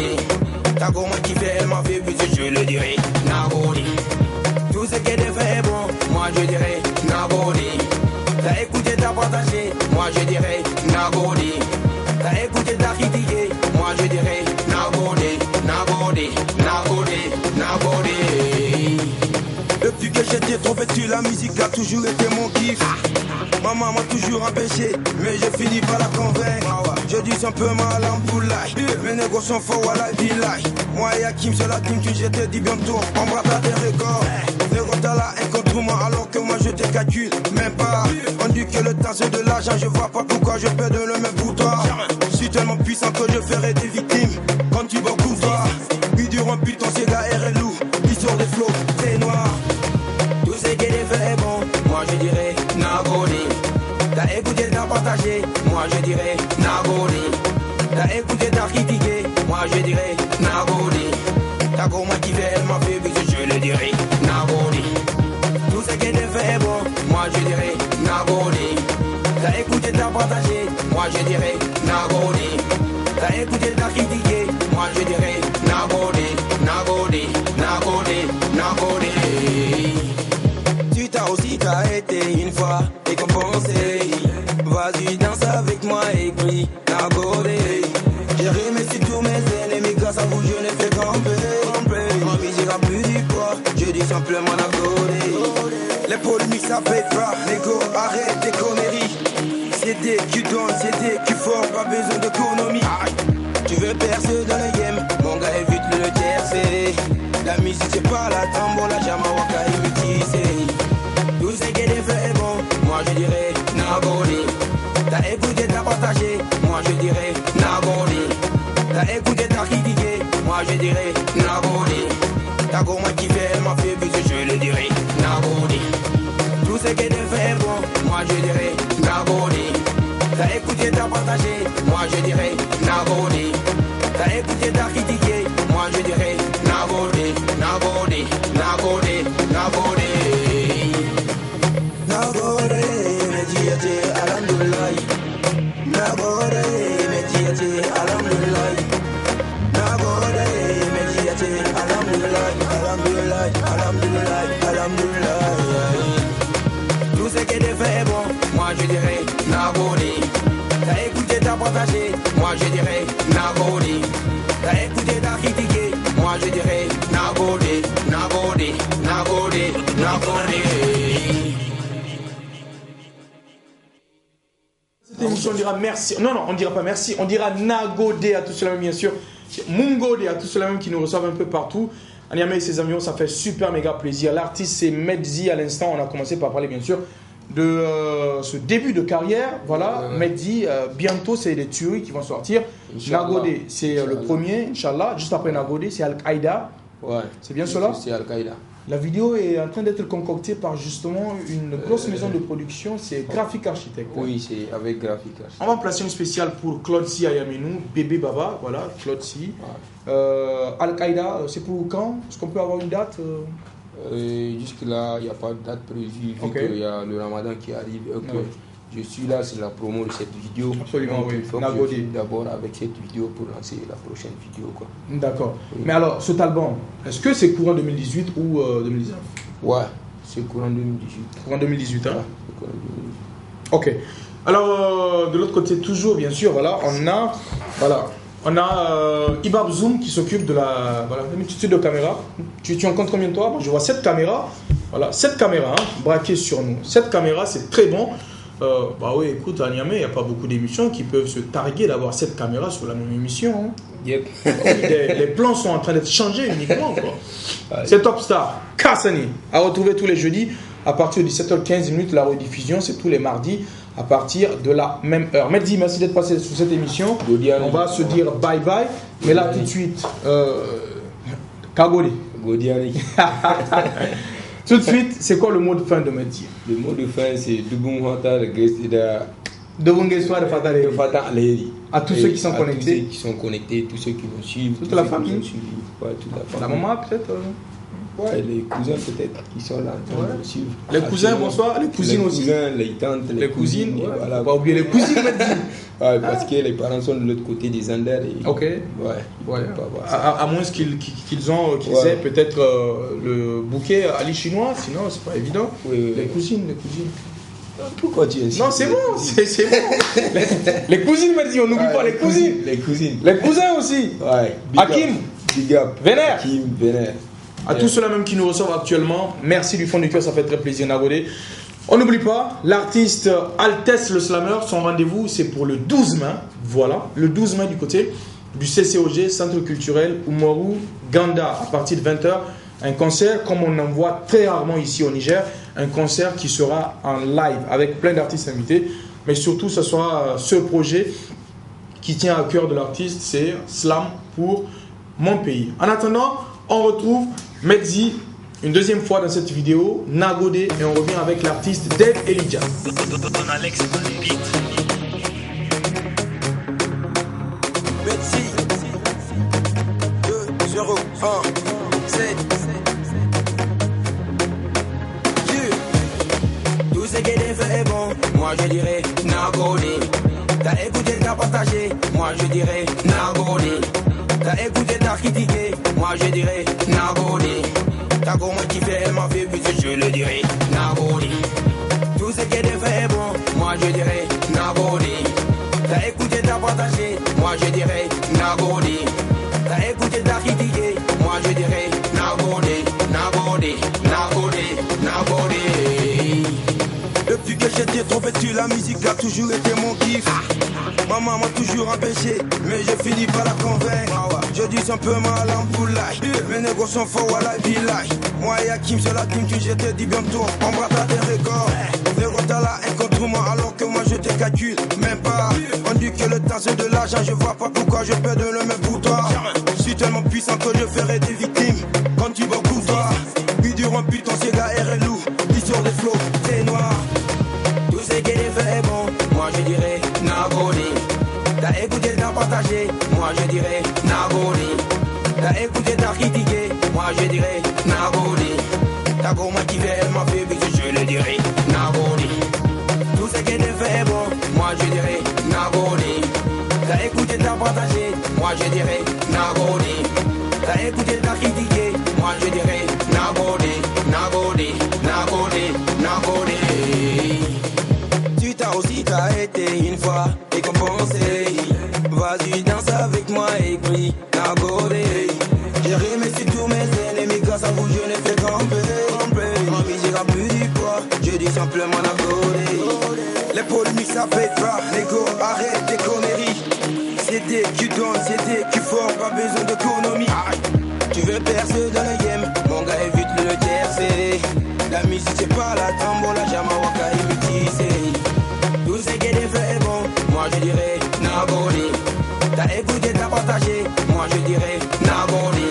Nago m'a kiffé, elle m'a fait buzzer, je le dirai. Nagodi. Tout ce qu'elle fait est bon, moi je dirais Nagodi. T'as écouté, t'as partagé, moi je dirais Nagodi. T'as écouté, t'as critiqué, moi je dirais Nagodi, Nagodi, Nagodi, Nagodi. Depuis que j'étais trop petit, la musique a toujours été mon kiff. Maman m'a toujours empêché, mais j'ai fini par la convaincre. Je dis simplement l'ampoulaille, mes négos sont forts à la village. Moi et Hakim, c'est la team, je te dis bientôt, on braquera des records. Négos t'as là un contre moi, alors que moi je te calcule, même pas. On dit que le temps c'est de l'argent, je vois pas pourquoi je perds le même pour toi. Je suis tellement puissant que je ferai des victimes, quand tu vas couvrir. Ils diront putain, c'est gars et loup, ils sortent des flots, c'est noir. Tout ce qu'elle fait est bon, moi je dirais Nagodi. T'as écouté, t'as partagé, moi je dirais Nagodi. T'as écouté, t'as critiqué, moi je dirais Nagodi. T'as comment kiffé, elle m'a fait buzzer, je le dirais Nagodi. Tout ce qu'elle fait est bon, moi je dirais Nagodi. T'as écouté, t'as partagé, moi je dirais Nagodi. T'as écouté, t'as critiqué, moi je dirais Nagodi, Nagodi, Nagodi, Nagodi. Tu t'as aussi t'as été une fois récompensé. Vas-y danse avec moi et crie Nagodi. J'ai remercié tous mes ennemis, grâce à vous je n'ai fait camper. Ma vie j'ira plus du poids, je dis simplement Nagodi. Les polémiques ça fait pas, négo arrête tes conneries. C'est des qui donnent, c'est des qui font, pas besoin d'économie. Tu veux percer dans le game, mon gars évite le tiercé. La musique c'est pas la tambour, la jamawaka est métissée. Tout ce qu'elle fait est bon, moi je dirais Nagodi. T'as écouté, t'as partagé, moi je dirais Nagodi. T'as écouté, t'as critiqué, moi je dirais Nagodi. T'as comment kiffé, elle m'a fait buzzer, je le dirais Nagodi. Tout ce qu'elle fait est bon, moi je dirais Nagodi. T'as écouté, t'as partagé, moi je dirais Nagodi. T'as écouté, t'as critiqué, moi je dirais Nagodi, Nagodi, Nagodi, Nagodi. Nagodi, Medjiyati, Alhamdulillah. Nagodi, Medjiyati, Alhamdulillah. Nagodi, Medjiyati, Alhamdulillah, Alhamdulillah, Alhamdulillah, Alhamdulillah. Tout ce qu'elle fait est bon, moi je dirais Nagodi. T'as écouté, t'as partagé, moi je dirais Nagodi. T'as écouté, t'as critiqué, moi je dirais Nagodi, Nagodi, Nagodi, Nagodi. Cette émission on dira merci, non on dira pas merci, on dira Nagodi à tous ceux-là bien sûr, Mungodi à tous ceux-là même qui nous reçoivent un peu partout. Niamey et ses amis, ça fait super méga plaisir. L'artiste c'est Medzi à l'instant, on a commencé par parler bien sûr de ce début de carrière, voilà, Medzi, bientôt c'est les tueries qui vont sortir. Nagodi c'est le premier, Inch'Allah, juste après Nagodi c'est Al-Qaïda. Ouais. C'est bien cela? C'est Al-Qaïda. La vidéo est en train d'être concoctée par justement une grosse maison de production, c'est Graphic Architect. Oui, c'est avec Graphic Architect. On va placer une spéciale pour Claude Si Ayamenou, Bébé Baba, voilà, Claude Si. Al-Qaïda, c'est pour quand? Est-ce qu'on peut avoir une date? Jusque-là, il n'y a pas de date prévue, vu qu'il y a le Ramadan qui arrive. Je suis là, c'est la promo de cette vidéo. Absolument, donc, oui. Il faut que je finisse d'abord avec cette vidéo pour lancer la prochaine vidéo. D'accord. Oui. Mais alors, cet album, est-ce que c'est courant 2018 ou 2019? Ouais, c'est courant 2018. Courant 2018, hein? Ouais, c'est courant 2018. Ok. Alors, de l'autre côté, toujours, bien sûr, voilà, on a Ibab Zoom qui s'occupe de la multitude de caméras. Tu en comptes combien de toi? Je vois 7 caméras. Voilà, 7 caméras hein, braquées sur nous. 7 caméras, c'est très bon. Bah oui, écoute, à Niamey, il n'y a pas beaucoup d'émissions qui peuvent se targuer d'avoir 7 caméras sur la même émission. Hein. Yep. les plans sont en train d'être changés uniquement. C'est Top Star, Kassani, à retrouver tous les jeudis à partir de 17h15. La rediffusion, c'est tous les mardis à partir de la même heure. Medzi, merci d'être passé sur cette émission. On va se dire bye bye. Mais là, tout de suite, Kagoli. Tout de suite, c'est quoi le mot de fin de Medzi? Le mot de fin, c'est Dubunghata, le Gestida. Dubungheswa de Fata Aleri. À tous ceux qui sont connectés. Tous ceux qui sont connectés, tous ceux qui vont suivre. Toute la famille. Ouais, toute la famille. La maman, peut-être Ouais, les cousins peut-être qui sont là. Les cousins, bonsoir. Les cousines aussi. Les cousins, les tantes, les cousines. Voilà. On va oublier les cousines, Medzi. Ouais, parce que les parents sont de l'autre côté des Anders. Ok. Ouais. À moins qu'ils aient peut-être le bouquet à l'île chinois, sinon c'est pas évident. Oui. Les cousines. Pourquoi tu es Non, c'est bon, c'est bon. Les cousines, m'a dit, on n'oublie pas les cousines. Les cousines. Les cousins aussi. Ouais. Hakim. Big up. Vénère. Hakim, Vénère. À tous ceux-là même qui nous reçoivent actuellement, merci du fond du cœur, ça fait très plaisir, Nagodé. On n'oublie pas, l'artiste Altesse le Slammer, son rendez-vous c'est pour le 12 mai, voilà, le 12 mai du côté du CCOG, Centre culturel Umoru Ganda, à partir de 20h, un concert comme on en voit très rarement ici au Niger, un concert qui sera en live avec plein d'artistes invités, mais surtout ce sera ce projet qui tient à cœur de l'artiste, c'est Slam pour mon pays. En attendant, on retrouve Medzi une deuxième fois dans cette vidéo, Nagodé, et on revient avec l'artiste Dave Elijah. Alex Beat. Medzi 2 0 1 7. Tout ce qui est fait est bon, moi je dirais Nagodé. T'as écouté, t'as partagé, moi je dirais Nagodé. T'as écouté, t'as critiqué, moi je dirais Nagodé. T'as comment kiffé, elle m'a fait plus, je le dirais Nagodé. Tout ce qui est fait est bon, moi je dirais Nagodé. T'as écouté, t'as partagé, moi je dirais Nagodé. T'as écouté, t'as critiqué, moi je dirais Nagodé. Depuis que j'étais trop petit, la musique a toujours été mon kiff. Maman m'a toujours empêché, mais je finis par la convaincre. Je dis simplement à l'ampoulaille, mes négociants sont forts à la village. Moi et Hakim, c'est la team, je te dis bientôt, on battra des records. Les retards là, un contre moi, alors que moi je te calcule, même pas. On dit que le temps c'est de l'argent, je vois pas pourquoi je perds de le même pour toi. Je suis tellement puissant que je ferai des victimes, quand tu vas pour toi. Puis du rempli, ton cigare est lourd, l'histoire des flots, c'est noir. Tout ce qui est fait est bon, moi je dirais Nagodé. T'as écouté, t'as partagé, moi je dirais Nagodé. T'as écouté, t'as critiqué, moi je dirais Nagodé. T'as comment kiffé, elle m'a fait baiser, je le dirais Nagodé. Tout ce qui est fait est bon, moi je dirais Nagodé. T'as écouté, t'as partagé, moi je dirais Nagodé. T'as écouté, t'as critiqué, moi je dirais Nagodé. Tu t'as aussi t'as été une fois récompensé. Vas-y danse avec moi et crie Nagodé. J'ai remercié tous mes ennemis, grâce à vous je ne fais camper. Ma musique a plus du poids, je dis simplement Nagodé. Les polémiques ça fait pas, négo arrête tes conneries. C'est des qui donnent, c'est des qui font, pas besoin d'économie. Tu veux percer dans le game, mon gars évite le tercer. La musique c'est pas la tambola, Jamawaka et métissé. Tout ce qui est fait est bon, moi je dirais Nagodé. T'as écouté, t'as partagé, moi je dirais Nagodé.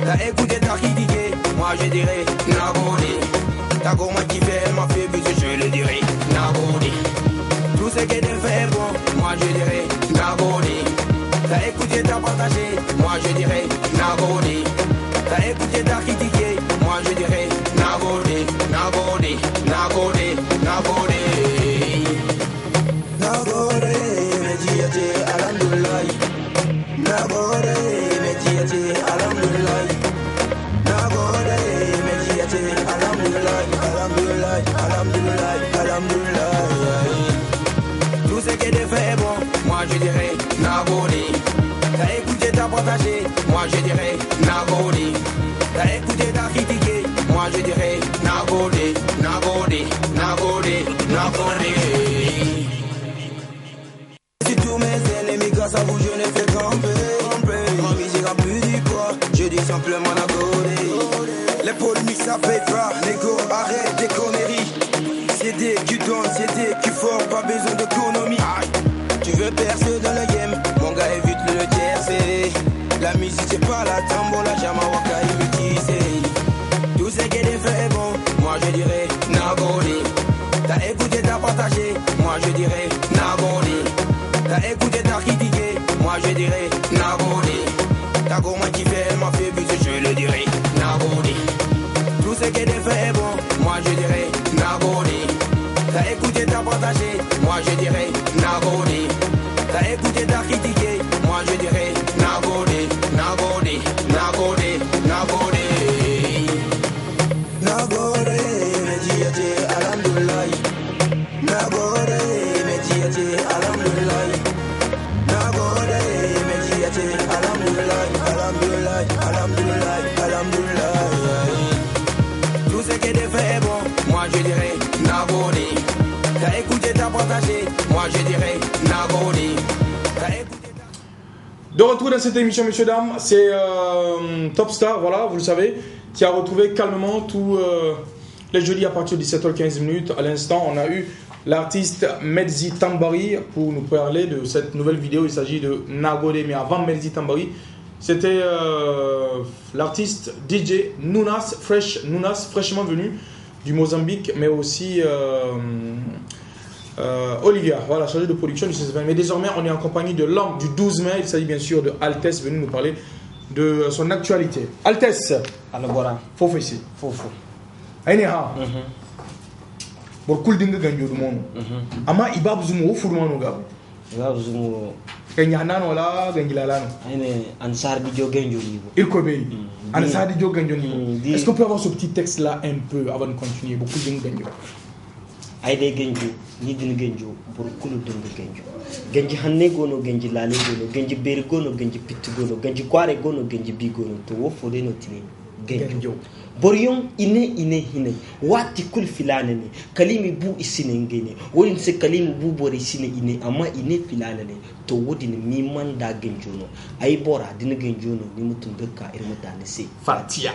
T'as écouté, t'as critiqué, moi je dirais Nagodé. T'as comment kiffé, elle m'a fait baiser, je le dirais Nagodé. Tout ce qui est fait est bon, moi je dirais Nagodé. T'as écouté, t'as partagé, moi je dirais Nagodé. T'as écouté, t'as critiqué, moi je dirais Nagodé. Nagodé, Medji alhamdulillah. Nagodé, Medji alhamdulillah. Nagodé, Medji alhamdulillah. Tout ce qui est fait est bon, moi je dirais Nagodé. T'as écouté, t'as partagé, moi je dirais Nagodé. T'as écouté, t'as critiqué, moi je dirais Nagodé. Si tous mes ennemis, grâce à vous, je ne fais camper. Ma musique a plus du poids, je dis simplement Nagodé. Les polémiques ça paye pas, négo, arrête tes conneries. C'est des qui donnent, c'est des qui font, pas besoin d'économie. Tu veux percer dans le game, mon gars évite le tercer. La musique c'est pas la tambola, Jamawaka et métissé. Tout ce qui est fait est bon, moi je dirais Nagodé. T'as écouté, t'as partagé, moi je dirais Nagodé. T'as écouté, t'as critiqué, moi je dirais Nagodé. T'as comment kiffé, elle m'a fait baiser, je le dirais Nagodé. Tout ce qui est fait est bon, moi je dirais Nagodé. T'as écouté, t'as partagé, moi je dirais Nagodé. je dirais Nagori. De retour dans cette émission, messieurs, dames, c'est Top Star, voilà, vous le savez, qui a retrouvé calmement tous les jeudis à partir de 17h15. À l'instant, on a eu l'artiste Medzi Tambari pour nous parler de cette nouvelle vidéo. Il s'agit de Nagode, mais avant Medzi Tambari, c'était l'artiste DJ Nunas, fraîchement venu du Mozambique, mais aussi Olivia, voilà, chargé de production du 16 20. Mais désormais, on est en compagnie de l'homme du 12 mai. Il s'agit bien sûr de Altesse, venu nous parler de son actualité. Altesse, alors voilà, faut ici. Faut. Aïneha. Pour cool dingue ganjo du monde. Ama ibab zumo furma no gab. Ibab zumo. Ganyana no la gangila la no. Aïne ansar di jo ganjo libo. Il ko be. Ansar di jo ganjo libo. Est-ce qu'on peut avoir ce petit texte là un peu avant de continuer? Beaucoup dingue ganjo. Aïde ganjo. Ni din genjo pour kulu dunga genjo genji hanne gono genji lane gono genji beri gono genji pitti gono genji kware gono genji bi gono to wo fode no tini genjo boryon ine hine wati kul filane ne kalimi bu isine ngene wodin se kalimi bu bori isine ine amma ine filane ne to wodin mi manda genjo no ay bora din genjo no ni mutun bekka irmutane se fatia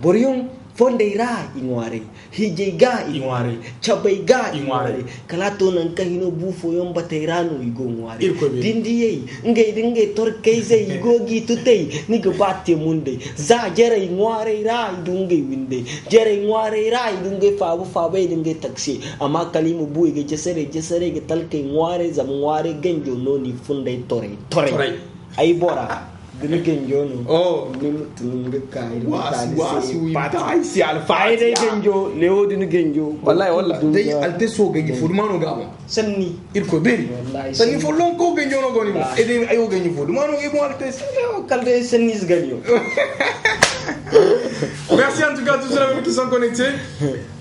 boryon fondeira inware hijega inware chabaiga inware kalato nan kahino bufo yon bateirano igo inware dindiye nge torkeize igogi tutei niga batte munde za jere inware ra idunge winde jere inware ra idunge fabu idunge taxi ama kalimu bu ige jesere ge talke inware zamware genjo noni funde tore ay bora dinu genjo no nimu tununge kai wasu patai si alfa ayde genjo leo dinu genjo wallahi dai alte so genjo fudmano gabo sanni irko beri sanni fo lonko genjo no goni ede ayo genjo fudmano e mo alte kalde sanni genjo. Merci en tout cas à tous ceux qui sont connectés.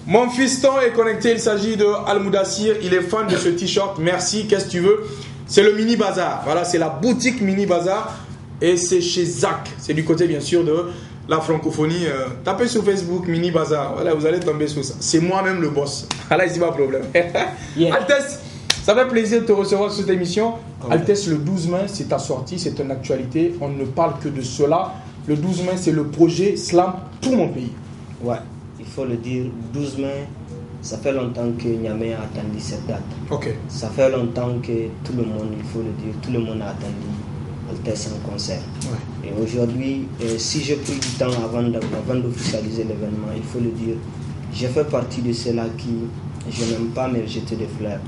Mon fiston est connecté, il s'agit de Al Moudassir, il est fan de ce t-shirt. Merci, qu'est-ce que tu veux? C'est le Mini Bazar. Voilà, c'est la boutique Mini Bazar. Et c'est chez Zach, c'est du côté bien sûr de la francophonie. Tapez sur Facebook Mini Bazar, voilà, vous allez tomber sur ça. C'est moi-même le boss. Là, ici, pas de problème. Altesse, ça fait plaisir de te recevoir sur cette émission. Altesse, le 12 mai, c'est ta sortie, c'est une actualité. On ne parle que de cela. Le 12 mai, c'est le projet Slam pour mon pays. Ouais, il faut le dire. 12 mai, ça fait longtemps que Niamey a attendu cette date. Ok. Ça fait longtemps que tout le monde, il faut le dire, tout le monde a attendu Altesse en concert. Ouais. Et aujourd'hui, si j'ai pris du temps avant d'officialiser l'événement, il faut le dire, j'ai fait partie de ceux-là qui, je n'aime pas me jeter des fleurs,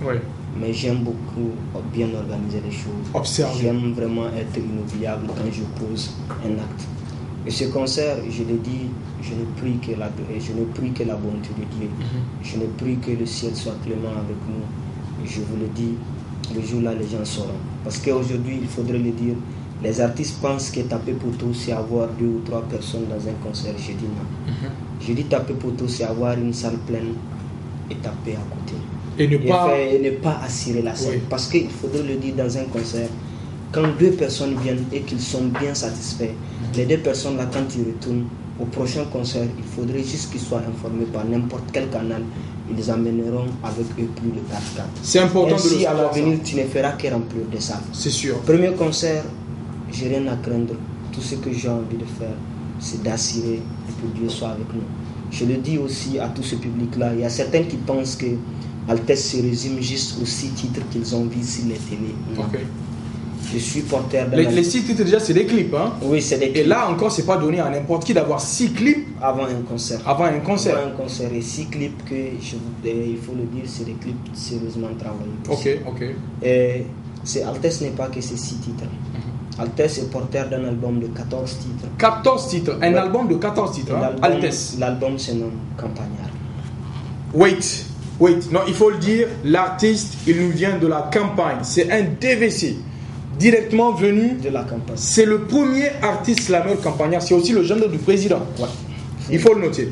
mais j'aime beaucoup bien organiser les choses. Observer. J'aime vraiment être inoubliable quand je pose un acte. Et ce concert, je l'ai dit, je ne prie que la bonté de Dieu. Je ne prie que le ciel soit clément avec nous. Et je vous le dis, le jour-là, les gens sauront. Parce qu'aujourd'hui, il faudrait le dire, les artistes pensent que taper poteau, c'est avoir 2 ou 3 personnes dans un concert. Je dis non. Je dis taper poteau, c'est avoir une salle pleine et taper à côté. Et ne pas assurer la scène. Parce qu'il faudrait le dire dans un concert, quand 2 personnes viennent et qu'ils sont bien satisfaits, les 2 personnes là, quand ils retournent au prochain concert, il faudrait juste qu'ils soient informés par n'importe quel canal. Ils les amèneront avec eux plus de 4x4. C'est important ainsi, de le savoir. À l'avenir, tu ne feras que remplir des salles. C'est sûr. Premier concert, j'ai rien à craindre. Tout ce que j'ai envie de faire, c'est d'assurer et que Dieu soit avec nous. Je le dis aussi à tout ce public-là. Il y a certains qui pensent que Altesse se résume juste aux 6 titres qu'ils ont vus sur les télés. Okay. Je suis porteur de les 6 titres déjà c'est des clips hein? Oui, c'est des clips. Et là encore c'est pas donné à n'importe qui d'avoir 6 clips avant un concert. Avant un concert et 6 clips que il faut le dire, c'est des clips sérieusement travaillés. Ok. Et Altesse n'est pas que ces 6 titres. Altesse est porteur d'un album de 14 titres. 14 titres, un album de 14 titres, hein? Altesse. L'album se nomme Campagnard. Wait, non, il faut le dire, l'artiste, il nous vient de la campagne. C'est un DVC, directement venu de la campagne. C'est le premier artiste slameur campagnard. C'est aussi le gendre du président. Il faut le noter.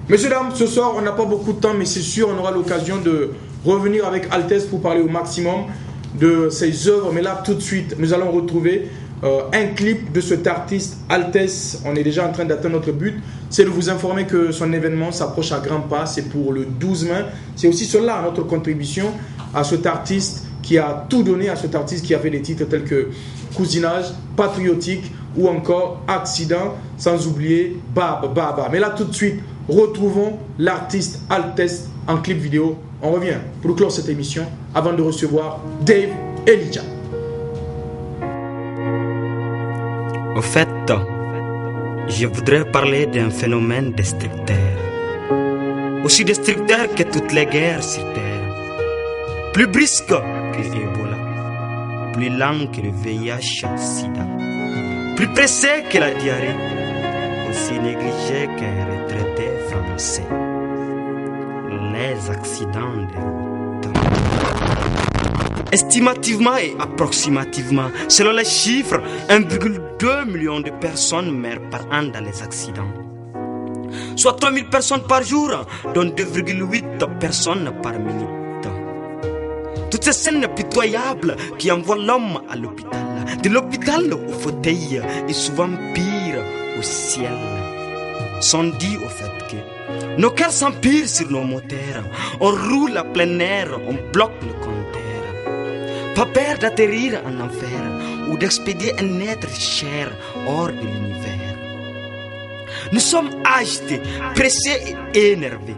Messieurs, dames, ce soir, on n'a pas beaucoup de temps, mais c'est sûr, on aura l'occasion de revenir avec Altesse pour parler au maximum de ses œuvres. Mais là, tout de suite, nous allons retrouver un clip de cet artiste Altesse. On est déjà en train d'atteindre notre but, c'est de vous informer que son événement s'approche à grands pas. C'est pour le 12 mai. C'est aussi cela notre contribution à cet artiste qui a tout donné à cet artiste qui a fait des titres tels que Cousinage, Patriotique ou encore Accident, sans oublier Baba Baba. Mais là tout de suite, retrouvons l'artiste Altesse en clip vidéo. On revient pour clore cette émission avant de recevoir Dave Elijah. Au fait, je voudrais parler d'un phénomène destructeur. Aussi destructeur que toutes les guerres sur Terre. Plus brusque que l'Ebola. Plus lent que le VIH-Sida. Plus pressé que la diarrhée. Aussi négligé qu'un retraité français. Les accidents de route. Estimativement et approximativement, selon les chiffres, 1,2 million de personnes meurent par an dans les accidents. Soit 3000 personnes par jour, dont 2,8 personnes par minute. Toutes ces scènes pitoyables qui envoient l'homme à l'hôpital, de l'hôpital au fauteuil et souvent pire au ciel, sont dus au fait que nos cœurs s'empirent sur nos moteurs, on roule à plein air, on bloque le compteur. Pas peur d'atterrir en enfer ou d'expédier un être cher hors de l'univers. Nous sommes agités, pressés et énervés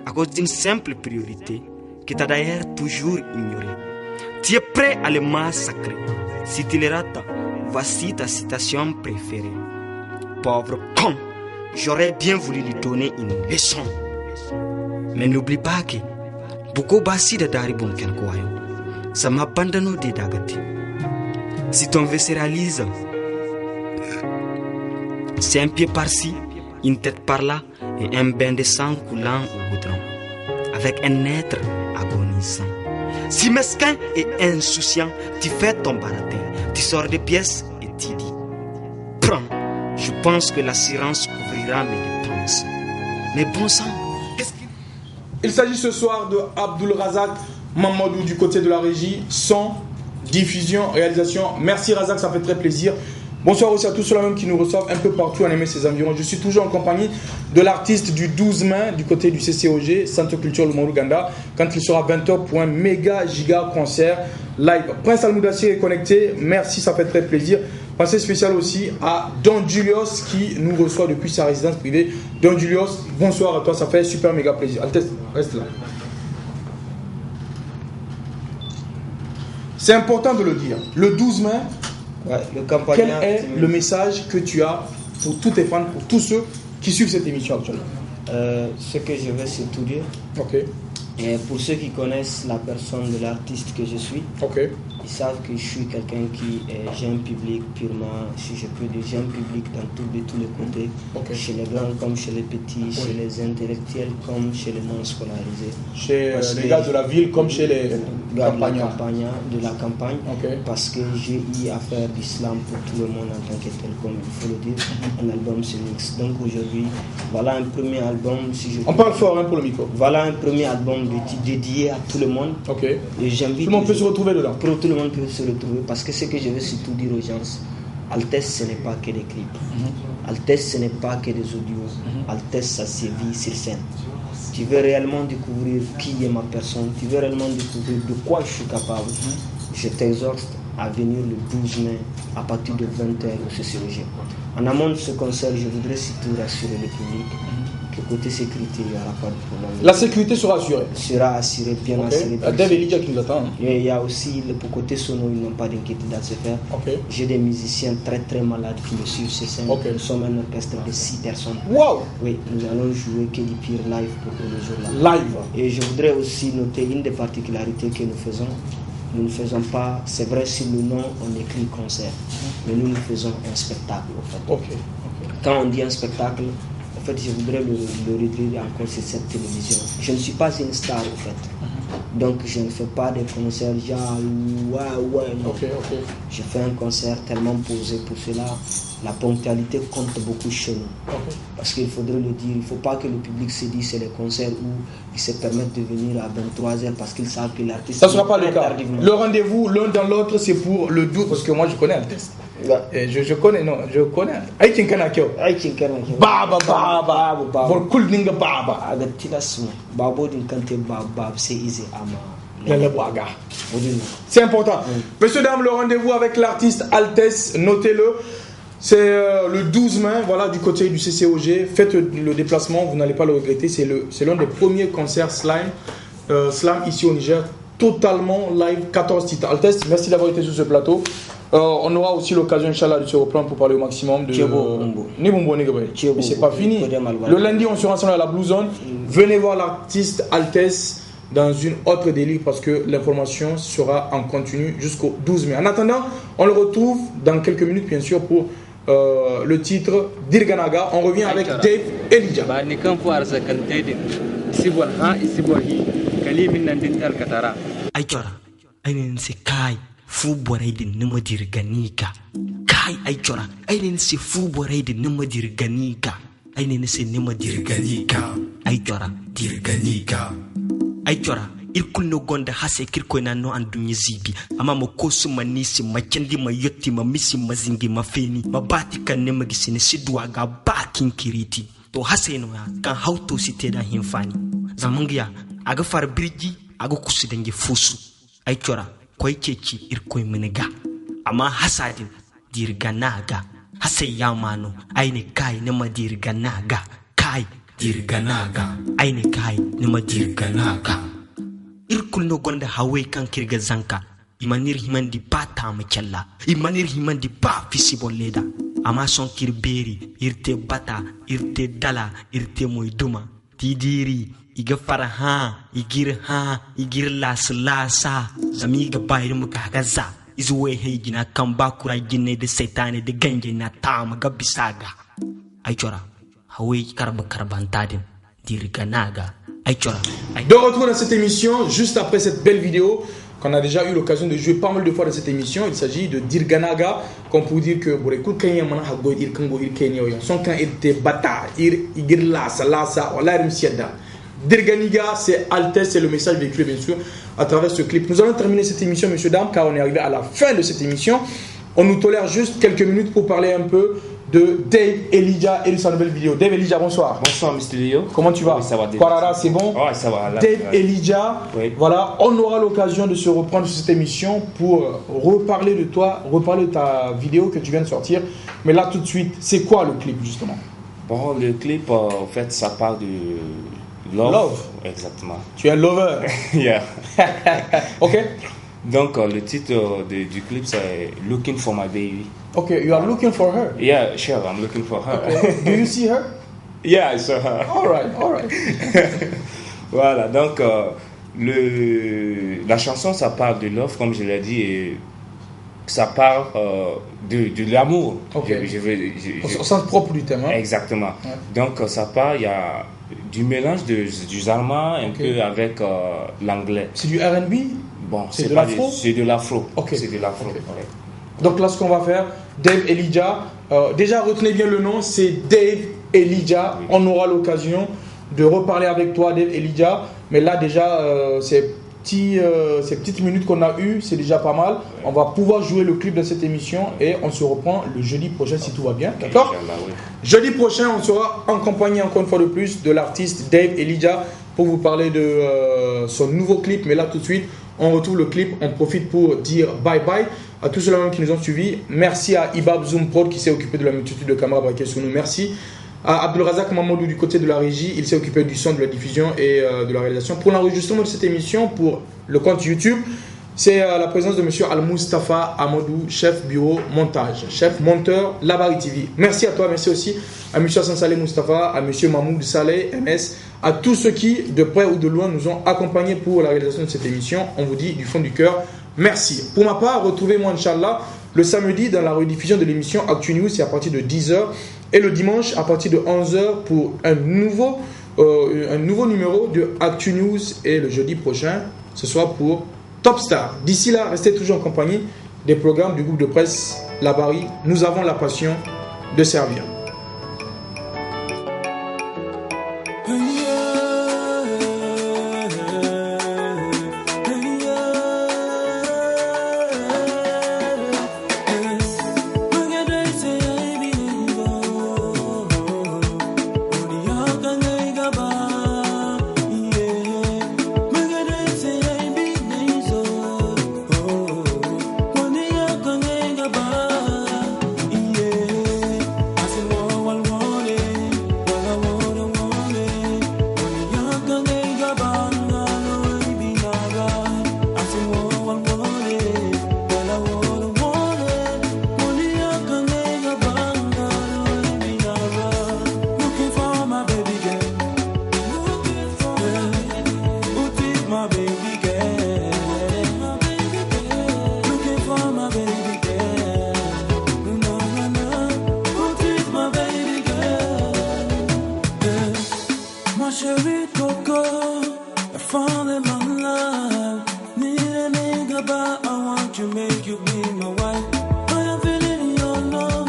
à cause d'une simple priorité que tu as d'ailleurs toujours ignorée. Tu es prêt à le massacrer. Si tu le rates, voici ta citation préférée. Pauvre con, j'aurais bien voulu lui donner une leçon. Mais n'oublie pas que beaucoup bassi de Dari Bonkenkoyo, ça m'a abandonné des dagati. Si ton vœu se réalise, c'est un pied par-ci, une tête par-là et un bain de sang coulant au goudron, avec un être agonisant. Si mesquin et insouciant, tu fais ton baratin, tu sors des pièces et tu dis prends, je pense que l'assurance couvrira mes dépenses. Mais bon sang, qu'est-ce qu'il... Il s'agit ce soir de Abdul Razak Mamadou du côté de la régie, son, diffusion, réalisation. Merci Razak, ça fait très plaisir. Bonsoir aussi à tous ceux-là même qui nous reçoivent un peu partout en aimant ces environs. Je suis toujours en compagnie de l'artiste du 12 mai du côté du CCOG, Centre Culture Lumaru Ganda, quand il sera 20h pour un méga giga concert live. Prince Almoudassi est connecté, merci, ça fait très plaisir. Pensée spéciale aussi à Don Julius qui nous reçoit depuis sa résidence privée. Don Julius, bonsoir à toi, ça fait super méga plaisir. Altesse, reste là. C'est important de le dire. Le 12 mai, ouais, quel est le message que tu as pour tous tes fans, pour tous ceux qui suivent cette émission actuellement? Ce que je veux surtout dire, et pour ceux qui connaissent la personne de l'artiste que je suis, ils savent que je suis quelqu'un qui j'ai un public purement, si je peux dire, j'ai un public de tous les côtés, chez les grands comme chez les petits, chez les intellectuels comme chez les non scolarisés. Chez les gars de la ville comme chez les campagnards. De la campagne, parce que j'ai eu à faire d'islam pour tout le monde en tant que tel, comme il faut le dire, un album c'est mix. Donc aujourd'hui, voilà un premier album, si je on parle fort pour le micro. Voilà un premier album dédié à tout le monde. Et j'invite tout le monde peut se retrouver dedans. Tout le monde peut se retrouver, parce que ce que je veux surtout dire aux gens, Altesse ce n'est pas que des clips. Altesse ce n'est pas que des audios. Altesse ça se vit sur scène. Tu veux réellement découvrir qui est ma personne, tu veux réellement découvrir de quoi je suis capable. Je t'exhorte à venir le 12 mai à partir de 20h au CCOG. En amont de ce concert, je voudrais surtout rassurer le public que côté sécurité, il n'y aura pas de problème. La sécurité sera assurée? Sera assurée, bien assurée. Dave Elijah qui nous attend. Il y a aussi, pour côté sono, ils n'ont pas d'inquiétude à se faire. J'ai des musiciens très très malades qui me suivent sur scène. Nous sommes un orchestre de 6 personnes. Wow! Oui, nous allons jouer Kelly Pire live pour le jour-là. Live! Et je voudrais aussi noter une des particularités que nous faisons. Nous ne faisons pas, c'est vrai, sur le nom, on écrit concert, mais nous faisons un spectacle en fait. Quand on dit un spectacle, en fait, je voudrais le redire encore sur cette télévision. Je ne suis pas une star en fait. Donc je ne fais pas des concerts genre non. Je fais un concert tellement posé pour cela. La ponctualité compte beaucoup chez nous. Parce qu'il faudrait le dire, il ne faut pas que le public se dise c'est les concerts où ils se permettent de venir à 23h parce qu'ils savent que l'artiste... Ça ne sera pas le cas. Le rendez-vous l'un dans l'autre, c'est pour le 12, parce que moi je connais l'artiste. Je connais. Aikin kana kyau. Baba. Bol kul ninga baba. Aga tilasma. Babo din kante baba sai ize ama C'est important. Messieurs, dames, le rendez-vous avec l'artiste Altesse, notez-le. C'est le 12 mai, voilà, du côté du CCOG. Faites le déplacement, vous n'allez pas le regretter. C'est l'un des premiers concerts slam ici au Niger, totalement live, 14 titres. Altesse, merci d'avoir été sur ce plateau. On aura aussi l'occasion, Inch'Allah, de se reprendre pour parler au maximum de... Mais c'est pas fini. Le lundi, on sera ensemble à la Blue Zone. Venez voir l'artiste Altesse dans une autre délire parce que l'information sera en continu jusqu'au 12 mai. En attendant, on le retrouve dans quelques minutes, bien sûr, pour le titre Dirganaga. On revient avec Dave Elijah. Fu borai din nima dirganika kai ai chora ai ne se fu borai din nima dirganika ai ne se nima dirganika ai chora dirganika ai chora irkul no gonda hase kirko na no andunya zibi amma mo kosu manisi makendi mayotti ma misi mazingi mafeni mabati kan ne magisine sidwa ga bakin kiriti to hase no kan hauto site da hinfani zamangiya aga far birji aga kusudange fusu ai chora koi ceci irkoi miniga amma hasadin dirganaga hasai yamano aine kai nima dirganaga kai dirganaga aine kai nima dirganaga irkul no gonda hawe kan kirga zanka imanir himandi bata makella imanir himandi ba fisibol leda amma son kirberi irte bata irte dala irte moyduma tidiri iga faraha igir lasa zamiga bayir muka gaza izuwe hejina kan bakura jinne de setane de ganje na tama ga bisaga aichora hawe karbantadin dirganaga aichora. De retour dans cette émission juste après cette belle vidéo qu'on a déjà eu l'occasion de jouer pas mal de fois dans cette émission. Il s'agit de Dirganaga, comme pour dire que Borekul Kenya mana hago ir kango ir Kenya yo son kan irte bata igir lasa wala rimsiada. Dirganiga, c'est Altesse, c'est le message véhiculé bien sûr à travers ce clip. Nous allons terminer cette émission, messieurs, dames, car on est arrivé à la fin de cette émission. On nous tolère juste quelques minutes pour parler un peu de Dave Elijah et de sa nouvelle vidéo. Dave Elijah, bonsoir. Bonsoir, Mr. Leo. Comment tu vas? Oui, ça va. Quarara, c'est bon? Oui, ça va. Là, Dave Elijah, oui. Voilà, on aura l'occasion de se reprendre sur cette émission pour reparler de toi, reparler de ta vidéo que tu viens de sortir. Mais là, tout de suite, c'est quoi le clip, justement? Bon, le clip, en fait, ça parle de... Love. Exactement. Tu es un lover. Yeah. Ok. Donc, le titre du clip, c'est Looking for My Baby. Okay, you are looking for her? Yeah, sure, I'm looking for her. Okay. Do you see her? Yeah, I saw her. All right. Voilà, donc, la chanson, ça parle de love, comme je l'ai dit, et ça parle de l'amour. Okay. Au sens propre du thème. Hein? Exactement. Ouais. Donc, ça parle, il y a du mélange du zarma un peu avec l'anglais. C'est du R&B? Bon, c'est de l'afro? C'est de l'afro. Okay. C'est de l'afro. Okay. Ouais. Donc là, ce qu'on va faire, Dave Elijah, déjà retenez bien le nom, c'est Dave Elijah. Oui. On aura l'occasion de reparler avec toi, Dave Elijah. Mais là, déjà, ces petites minutes qu'on a eues, c'est déjà pas mal. Oui. On va pouvoir jouer le clip de cette émission et on se reprend le jeudi prochain si tout va bien. D'accord? Oui. Jeudi prochain, on sera en compagnie encore une fois de plus de l'artiste Dave Elijah pour vous parler de son nouveau clip. Mais là, tout de suite, on retrouve le clip. On profite pour dire bye bye à tous ceux-là qui nous ont suivis. Merci à Ibab Zoom Prod qui s'est occupé de la multitude de caméras braquées sur nous. Merci à Abdelrazak Mamadou du côté de la régie. Il s'est occupé du son, de la diffusion et de la réalisation. Pour l'enregistrement de cette émission, pour le compte YouTube, c'est la présence de M. Al-Mustafa Amadou, chef bureau montage, chef monteur Labari TV. Merci à toi, merci aussi à M. Hassan Saleh Mustafa, à M. Mahmoud Saleh, MS, à tous ceux qui, de près ou de loin, nous ont accompagnés pour la réalisation de cette émission. On vous dit du fond du cœur, merci. Pour ma part, retrouvez-moi, Inch'Allah, le samedi dans la rediffusion de l'émission Actu News, c'est à partir de 10h, et le dimanche à partir de 11h pour un nouveau numéro de Actu News, et le jeudi prochain, ce sera pour Top Star. D'ici là, restez toujours en compagnie des programmes du groupe de presse Labari. Nous avons la passion de servir. darling, my love. Need a nigga, but I want to make you be my wife. I am feeling your love.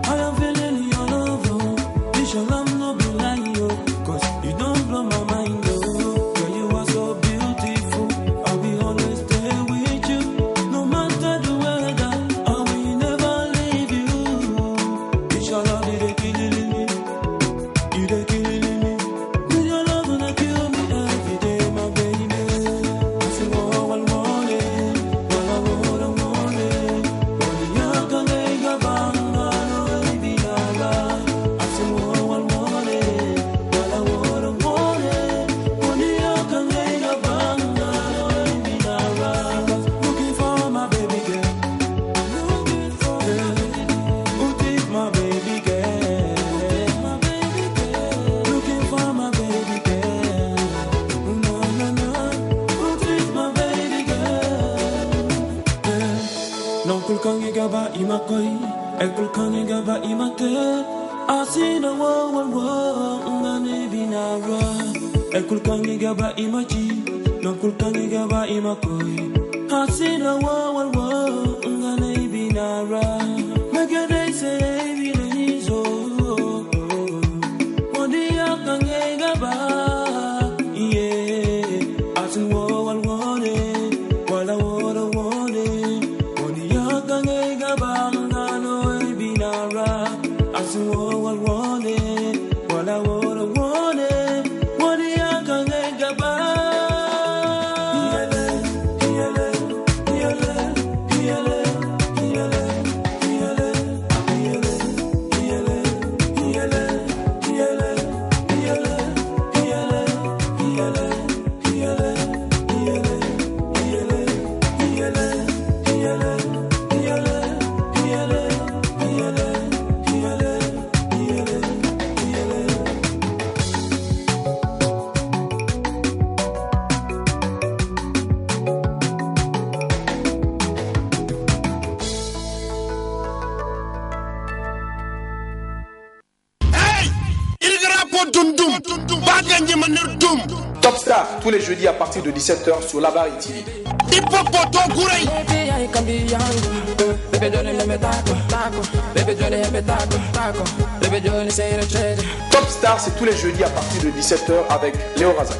I am feeling your love. Oh. This your love no be like you. Cause you don't blow my mind, oh. Girl, you are so beautiful. I will always stay with you. No matter the weather, I will never leave you. This your love, it killing me. You killing me. With your love, you kill me every day, my baby. I say, oh, I want it. Well, I want it. When you're gonna go bang, I know it be alright. I say, oh, I want it. Well, I want it. When you're gonna go bang, I know it be alright. Looking for my baby girl. Looking for my baby girl. Who take my baby girl? Looking for my baby girl. No, no, no. Who treat my baby girl? Non kulkangi gaba imakoi, kulkangi gaba imate. Asina wa ngane binara. Kulkangi gaba imachi, non kulkangi gaba imakoi. Asina wa ngane binara. Magade say binahizo. Modia kange gaba, yeah. Asin wa wane, wala wane. Modia kange gaba, ngano binara. Asin wa wane, wala wane. Modia kange gaba. Yele, yele, yele, yele, yele, yele, yele, yele, yele. Top Star, tous les jeudis à partir de 17h sur La Barre TV. Top Star, c'est tous les jeudis à partir de 17h avec Léo Razak.